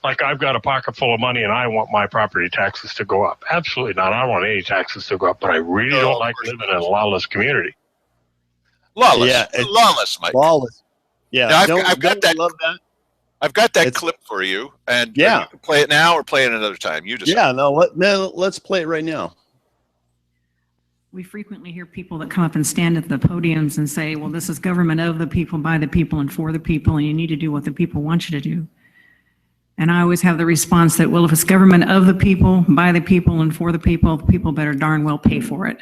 like I've got a pocket full of money and I want my property taxes to go up. Absolutely not. I don't want any taxes to go up, but I really don't like living in a lawless community. Lawless. Yeah, lawless, Mike. Lawless. Yeah. Now, I've got that. Love that. I've got that clip for you, and you can play it now or play it another time. You just let's play it right now. We frequently hear people that come up and stand at the podiums and say, well, this is government of the people, by the people, and for the people, and you need to do what the people want you to do. And I always have the response that, well, if it's government of the people, by the people, and for the people better darn well pay for it,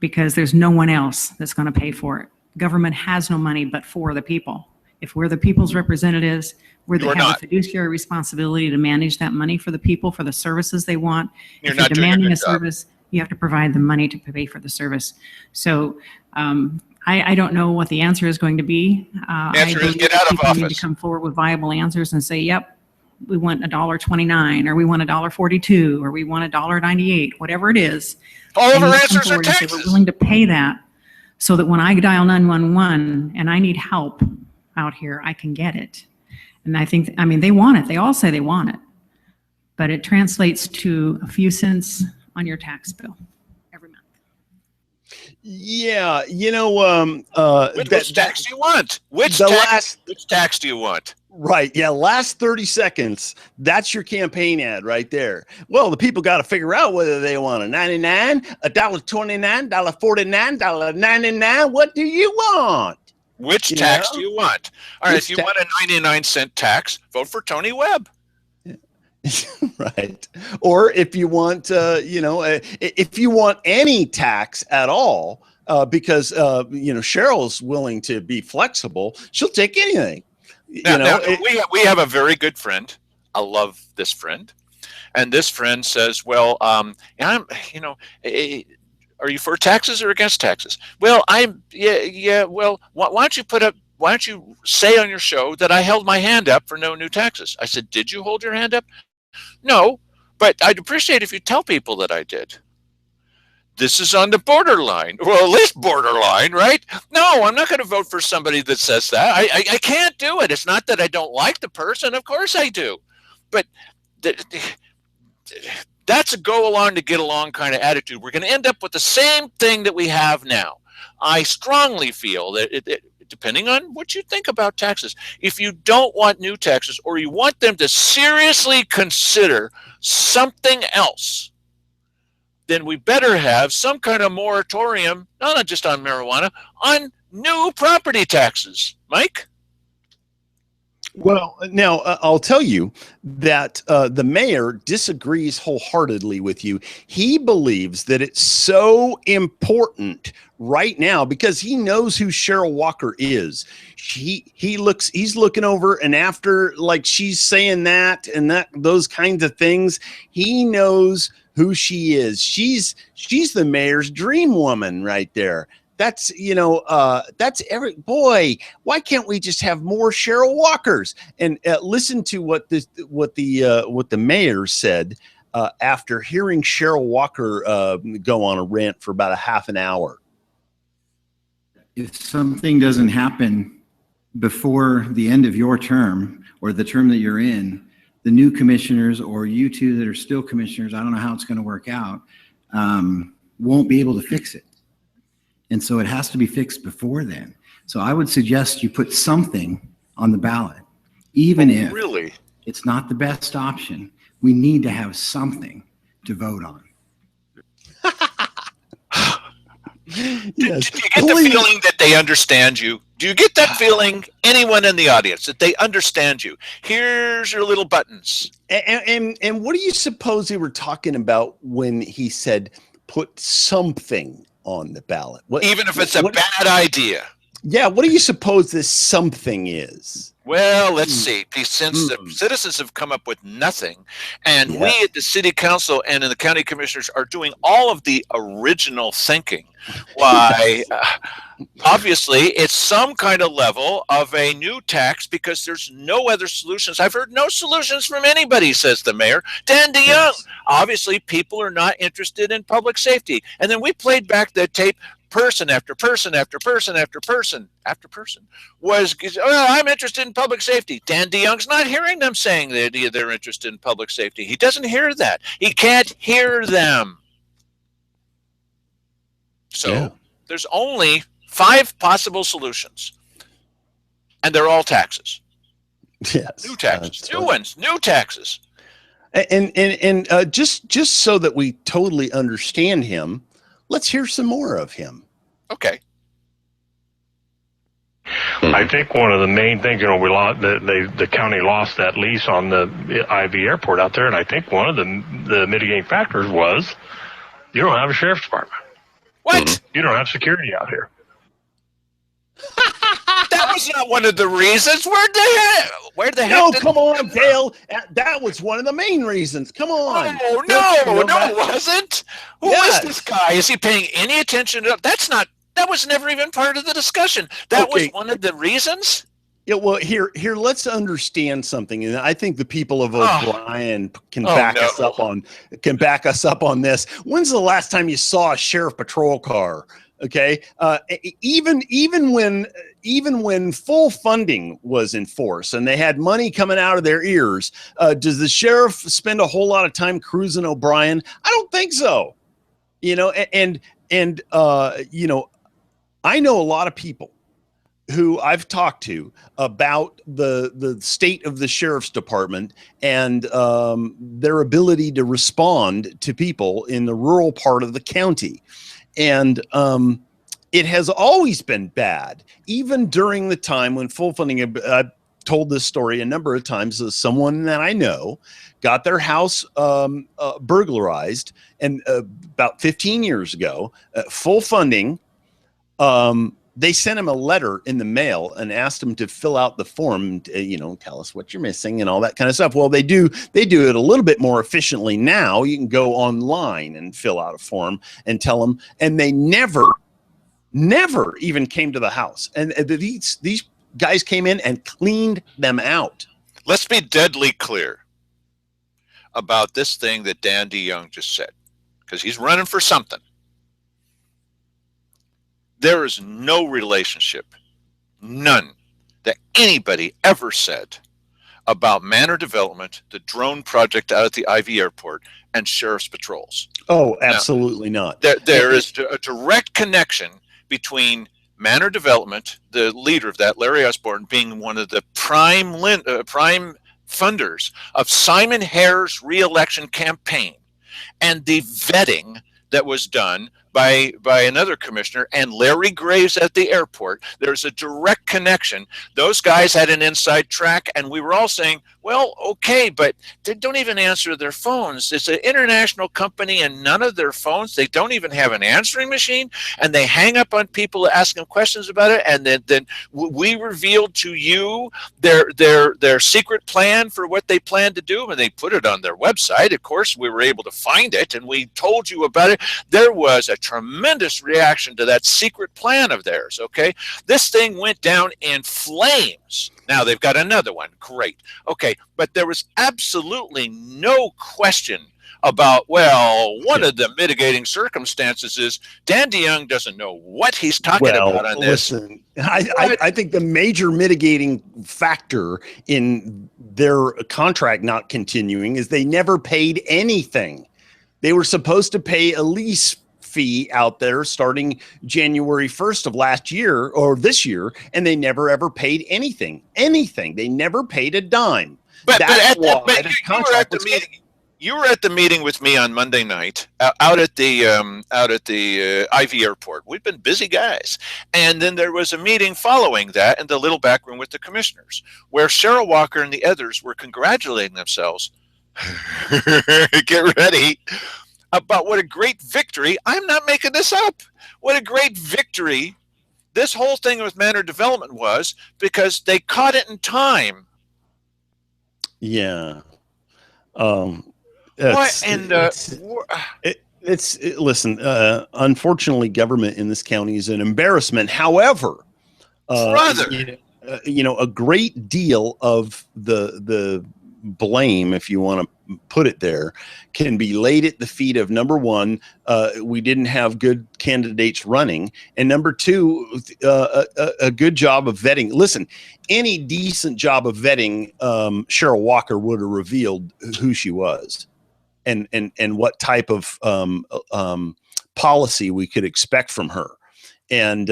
because there's no one else that's going to pay for it. Government has no money but for the people. If we're the people's representatives, we have a fiduciary responsibility to manage that money for the people, for the services they want. If you're demanding a service, you have to provide the money to pay for the service. So I don't know what the answer is going to be. Answer is get out of office. Need to come forward with viable answers and say, yep, we want $1.29, or we want $1.42, or we want $1.98, whatever it is. All of our answers are taxes. We're willing to pay that so that when I dial 911 and I need help out here, I can get it. And I mean, they want it. They all say they want it. But it translates to a few cents on your tax bill every month. Yeah, which tax do you want? Which tax do you want? Right. Yeah. Last 30 seconds. That's your campaign ad right there. Well, the people got to figure out whether they want a 99, $1.29, $1.49, $1.99. What do you want? Which tax do you want? All right. If you want a 99-cent tax, vote for Tony Webb. Right. Or if you want, if you want any tax at all, because, Cheryl's willing to be flexible, she'll take anything. We have a very good friend. I love this friend. And this friend says, well, are you for taxes or against taxes? Well, well, why don't you say on your show that I held my hand up for no new taxes? I said, did you hold your hand up? No, but I'd appreciate if you tell people that I did. This is on the borderline. Well, at least borderline, right? No, I'm not going to vote for somebody that says that. I can't do it. It's not that I don't like the person. Of course I do. But that's a go along to get along kind of attitude. We're going to end up with the same thing that we have now. I strongly feel that depending on what you think about taxes, if you don't want new taxes or you want them to seriously consider something else, then we better have some kind of moratorium, not just on marijuana, on new property taxes. Mike? Well, now I'll tell you that the mayor disagrees wholeheartedly with you. He believes that it's so important right now because he knows who Cheryl Walker is. He's looking over, and after like she's saying that and those kinds of things, he knows who she is. She's the mayor's dream woman right there. That's, that's boy, why can't we just have more Cheryl Walkers? And listen to what the mayor said after hearing Cheryl Walker go on a rant for about a half an hour. If something doesn't happen before the end of your term or the term that you're in, the new commissioners or you two that are still commissioners, I don't know how it's going to work out, won't be able to fix it. And so it has to be fixed before then. So I would suggest you put something on the ballot, even if really it's not the best option. We need to have something to vote on. Yes. Do you get the feeling that they understand you? Do you get that feeling, anyone in the audience, that they understand you? Here's your little buttons. And what do you suppose they were talking about when he said put something on the ballot? Even if it's a bad idea. Yeah, what do you suppose this something is? Well, let's see. Since the citizens have come up with nothing, and we at the city council and in the county commissioners are doing all of the original thinking, why, obviously, it's some kind of level of a new tax because there's no other solutions. I've heard no solutions from anybody, says the mayor. Dan DeYoung. Obviously, people are not interested in public safety. And then we played back the tape. Person after person after person after person after person was, oh, I'm interested in public safety. Dan DeYoung's not hearing them saying that they're interested in public safety. He doesn't hear that. He can't hear them. So there's only 5 possible solutions, and they're all taxes. Yes, new taxes, new ones, new taxes. And just so that we totally understand him, let's hear some more of him. Okay. I think one of the main things, we lost the county lost that lease on the Ivy Airport out there, and I think one of the mitigating factors was you don't have a sheriff's department. What? You don't have security out here. That was not one of the reasons. Where the heck? No, come on, Dale. That was one of the main reasons. Come on. Oh, no, it wasn't. Who is this guy? Is he paying any attention to that was never even part of the discussion. That was one of the reasons. Yeah, well, here, let's understand something, and I think the people of O'Brien can back us up on this. When's the last time you saw a sheriff patrol car? Okay, even when full funding was in force and they had money coming out of their ears, does the sheriff spend a whole lot of time cruising O'Brien? I don't think so. And I know a lot of people who I've talked to about the state of the sheriff's department and their ability to respond to people in the rural part of the county. And it has always been bad, even during the time when full funding. I've told this story a number of times. Someone that I know got their house burglarized, and about 15 years ago, full funding. They sent him a letter in the mail and asked him to fill out the form, tell us what you're missing and all that kind of stuff. Well, they do it a little bit more efficiently now. You can go online and fill out a form and tell them, and they never even came to the house. And these guys came in and cleaned them out. Let's be deadly clear about this thing that Dan DeYoung just said, because he's running for something. There is no relationship, none, that anybody ever said about manor development, the drone project out at the Ivy Airport, and sheriff's patrols. Oh, absolutely not. There is a direct connection between manor development, the leader of that, Larry Osborne, being one of the prime funders of Simon Hare's re-election campaign, and the vetting that was done by another commissioner and Larry Graves at the airport. There's a direct connection. Those guys had an inside track, and we were all saying, well, okay, but they don't even answer their phones. It's an international company, and none of their phones, they don't even have an answering machine, and they hang up on people asking questions about it, and then we revealed to you their secret plan for what they plan to do, and they put it on their website. Of course, we were able to find it, and we told you about it. There was a tremendous reaction to that secret plan of theirs, okay? This thing went down in flames. Now they've got another one. Great. Okay, but there was absolutely no question about, one of the mitigating circumstances is Dan DeYoung doesn't know what he's talking about on this. Listen, I think the major mitigating factor in their contract not continuing is they never paid anything. They were supposed to pay a lease fee out there starting January 1st of last year or this year, and they never ever paid anything. They never paid a dime. But you were at the meeting. you were at the meeting with me on Monday night out at the Ivy Airport. We've been busy guys. And then there was a meeting following that in the little back room with the commissioners where Cheryl Walker and the others were congratulating themselves. Get ready. About what a great victory. I'm not making this up. What a great victory this whole thing with Manor Development was, because they caught it in time. Yeah. Listen, unfortunately, government in this county is an embarrassment. However, a great deal of the blame, if you want to put it there, can be laid at the feet of, number one, we didn't have good candidates running, and number two, a good job of vetting. Listen, any decent job of vetting, Cheryl Walker would have revealed who she was and what type of policy we could expect from her. And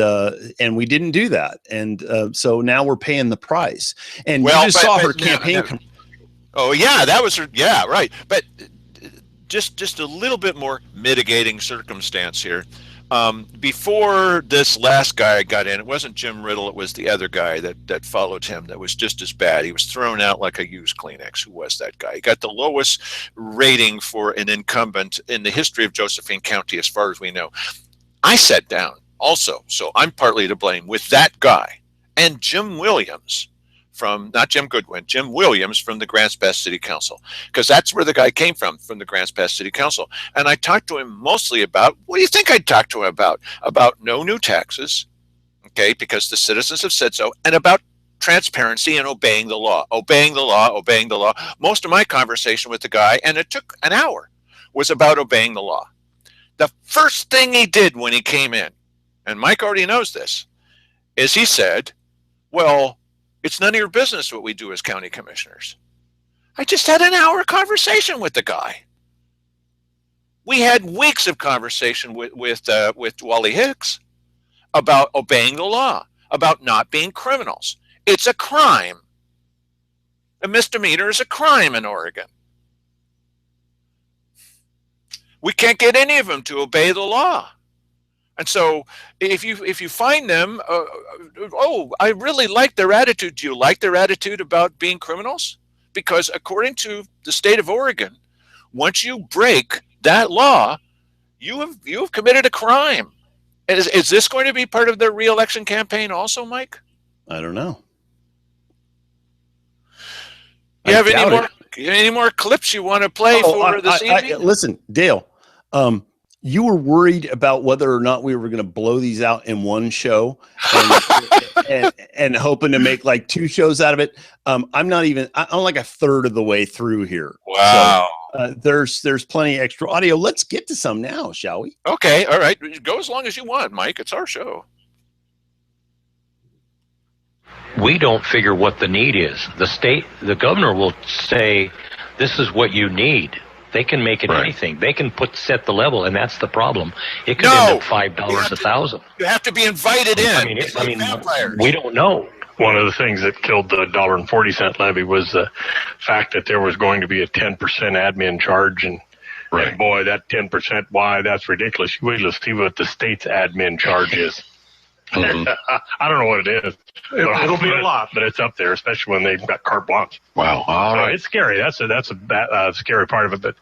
we didn't do that. And so now we're paying the price. And you just saw her campaign. Oh yeah, that was her. Yeah, right. But just a little bit more mitigating circumstance here. Before this last guy got in, it wasn't Jim Riddle, it was the other guy that followed him that was just as bad. He was thrown out like a used Kleenex. Who was that guy? He got the lowest rating for an incumbent in the history of Josephine County, as far as we know. I sat down also, so I'm partly to blame, with that guy and Jim Williams from, not Jim Goodwin, Jim Williams from the Grants Pass City Council, because that's where the guy came from the Grants Pass City Council. And I talked to him mostly about, what do you think I talked to him about? About no new taxes, okay, because the citizens have said so, and about transparency and obeying the law. Most of my conversation with the guy, and it took an hour, was about obeying the law. The first thing he did when he came in, and Mike already knows this, is he said, well, it's none of your business what we do as county commissioners. I just had an hour conversation with the guy. We had weeks of conversation with Wally Hicks about obeying the law, about not being criminals. It's a crime. A misdemeanor is a crime in Oregon. We can't get any of them to obey the law. And so if you find them, I really like their attitude. Do you like their attitude about being criminals? Because according to the state of Oregon, once you break that law, you have committed a crime. Is this going to be part of their re-election campaign also, Mike? I don't know. You have any more clips you want to play for this evening? Listen, Dale, you were worried about whether or not we were going to blow these out in one show and hoping to make like two shows out of it. I'm like a third of the way through here. Wow. So, there's plenty of extra audio. Let's get to some now, shall we? Okay. All right. Go as long as you want, Mike. It's our show. We don't figure what the need is. The governor will say, this is what you need. They can make it anything. They can set the level, and that's the problem. It could end up $5 a thousand. You have to be invited in. I mean, we don't know. One of the things that killed the $1.40 levy was the fact that there was going to be a 10% admin charge, and boy, that 10%, why, that's ridiculous. Wait till see what the state's admin charge is. Mm-hmm. I don't know what it is. It'll be a lot, but it's up there, especially when they've got carte blanche. Wow. All right. It's scary. That's a scary part of it. But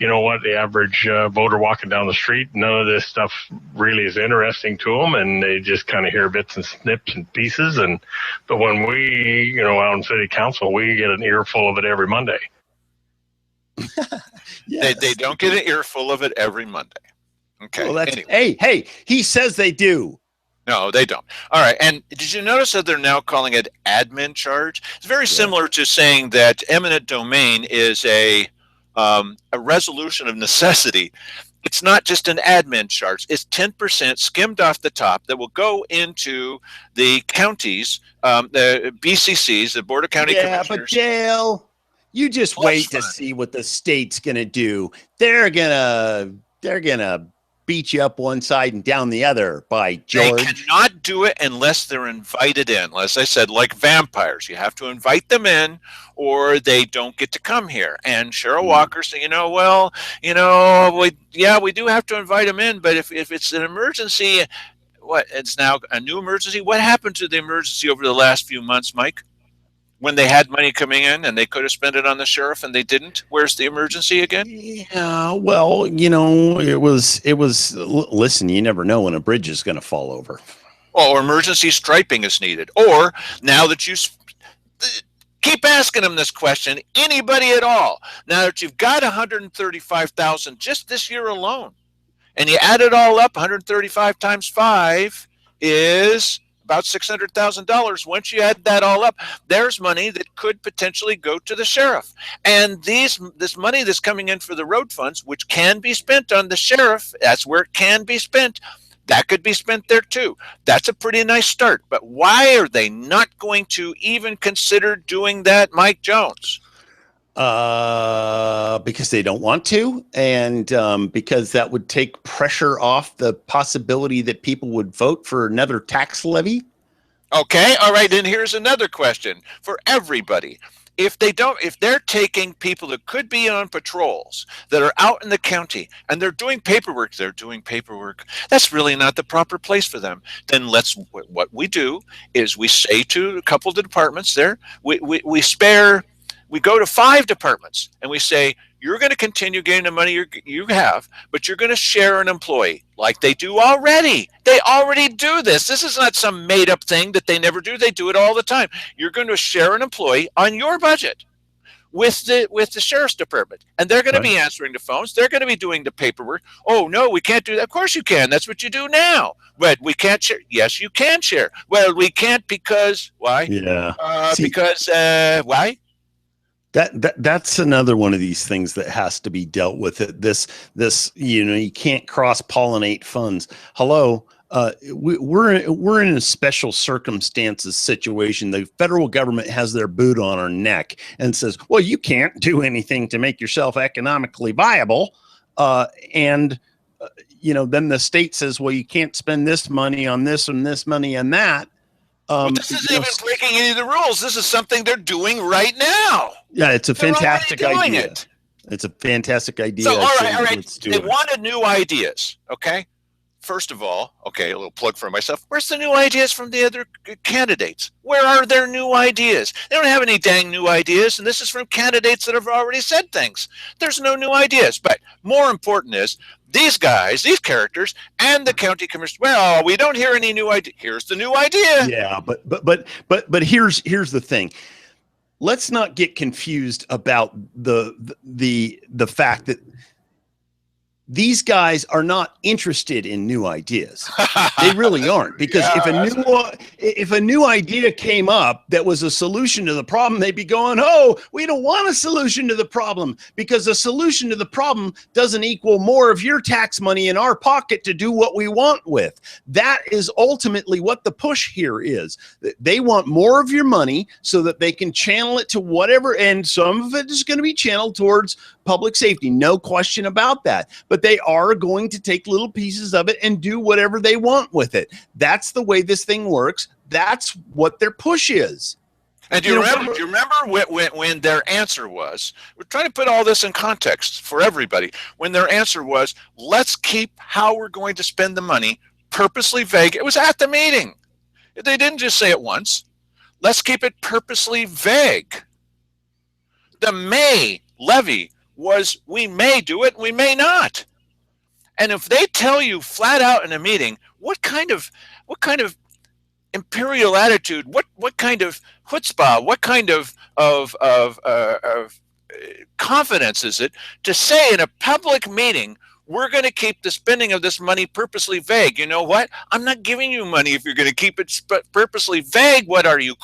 you know what? The average voter walking down the street, none of this stuff really is interesting to them, and they just kind of hear bits and snips and pieces. But when we, out in city council, we get an earful of it every Monday. Yes. They don't get an earful of it every Monday. Okay. Well, hey, he says they do. No, they don't. All right. And did you notice that they're now calling it admin charge? It's very similar to saying that eminent domain is a resolution of necessity. It's not just an admin charge. It's 10% skimmed off the top that will go into the counties, the BCCs, the Board of County Commissioners. Yeah, but Dale, you just wait to see what the state's going to do. They're gonna beat you up one side and down the other, by George. They cannot do it unless they're invited in. As I said, like vampires, you have to invite them in or they don't get to come here. And Cheryl Walker said, we do have to invite them in, but if it's an emergency, it's now a new emergency? What happened to the emergency over the last few months, Mike? When they had money coming in and they could have spent it on the sheriff and they didn't? Where's the emergency again? Yeah, well, it was, listen, you never know when a bridge is going to fall over. Or emergency striping is needed. Or now that you keep asking them this question, anybody at all, now that you've got $135,000 just this year alone, and you add it all up, 135 times 5 is about $600,000. Once you add that all up, there's money that could potentially go to the sheriff. And this money that's coming in for the road funds, which can be spent on the sheriff, that's where it can be spent. That could be spent there too. That's a pretty nice start. But why are they not going to even consider doing that, Mike Jones? Because they don't want to, and because that would take pressure off the possibility that people would vote for another tax levy. Okay, all right, and here's another question for everybody. If they're taking people that could be on patrols that are out in the county and they're doing paperwork, that's really not the proper place for them. Then what we do is we say to a couple of the departments there, we go to 5 departments and we say, you're going to continue getting the money you have, but you're going to share an employee like they do already. They already do this. This is not some made up thing that they never do. They do it all the time. You're going to share an employee on your budget with the sheriff's department. And they're going to be answering the phones. They're going to be doing the paperwork. Oh, no, we can't do that. Of course you can. That's what you do now. But we can't share. Yes, you can share. Well, we can't because why? Yeah. Why? That's another one of these things that has to be dealt with. This you can't cross-pollinate funds. Hello, we're in a special circumstances situation. The federal government has their boot on our neck and says, well, you can't do anything to make yourself economically viable. Then the state says, well, you can't spend this money on this and this money on that. This isn't even breaking any of the rules. This is something they're doing right now. Yeah, it's a fantastic idea. It's a fantastic idea. So, all right. They wanted new ideas, okay? First of all, a little plug for myself. Where's the new ideas from the other candidates? Where are their new ideas? They don't have any dang new ideas, and this is from candidates that have already said things. There's no new ideas. But more important is, these guys, these characters, and the county commissioner. Well, we don't hear any new idea. Here's the new idea. Yeah, but here's the thing. Let's not get confused about the fact that these guys are not interested in new ideas. They really aren't, because if a new idea came up that was a solution to the problem, they'd be going, oh, we don't want a solution to the problem, because a solution to the problem doesn't equal more of your tax money in our pocket to do what we want with. That is ultimately what the push here is. They want more of your money so that they can channel it to whatever, and some of it is going to be channeled towards public safety, no question about that. But they are going to take little pieces of it and do whatever they want with it. That's the way this thing works. That's what their push is. And do you remember when their answer was, we're trying to put all this in context for everybody, when their answer was, let's keep how we're going to spend the money purposely vague. It was at the meeting. They didn't just say it once. Let's keep it purposely vague. The may levy was, we may do it, we may not. And if they tell you flat out in a meeting, what kind of imperial attitude, what kind of chutzpah, what kind of confidence is it to say in a public meeting, we're going to keep the spending of this money purposely vague? You know what? I'm not giving you money if you're going to keep it purposely vague. What are you?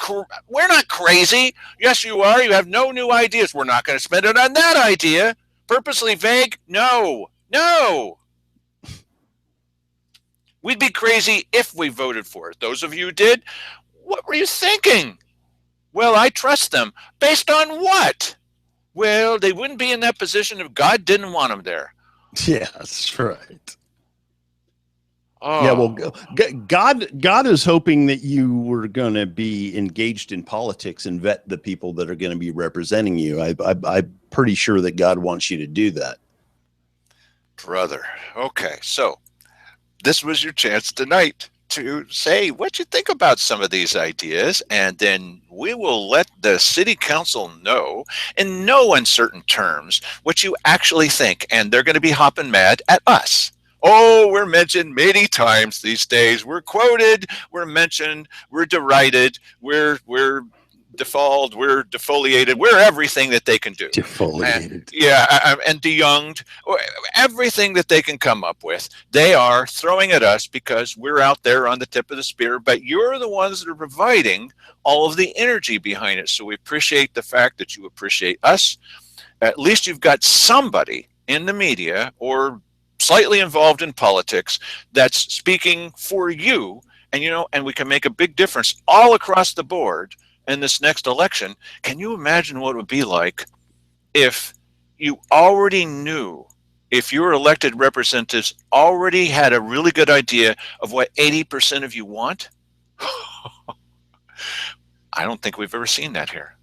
We're not crazy. Yes, you are. You have no new ideas. We're not going to spend it on that idea. Purposely vague? No. We'd be crazy if we voted for it. Those of you who did, what were you thinking? Well, I trust them. Based on what? Well, they wouldn't be in that position if God didn't want them there. Yeah, that's right. Yeah, well, God is hoping that you were going to be engaged in politics and vet the people that are going to be representing you. I'm pretty sure that God wants you to do that. Brother. Okay, so this was your chance tonight to say what you think about some of these ideas, and then we will let the city council know in no uncertain terms what you actually think, and they're going to be hopping mad at us. Oh, we're mentioned many times these days. We're quoted, we're mentioned, we're derided, we're defaulted, we're defoliated, we're everything that they can do. Defoliated. And de-younged, everything that they can come up with, they are throwing at us because we're out there on the tip of the spear, but you're the ones that are providing all of the energy behind it. So we appreciate the fact that you appreciate us. At least you've got somebody in the media or slightly involved in politics that's speaking for you, and we can make a big difference all across the board in this next election. Can you imagine what it would be like if you already knew, if your elected representatives already had a really good idea of what 80% of you want? I don't think we've ever seen that here.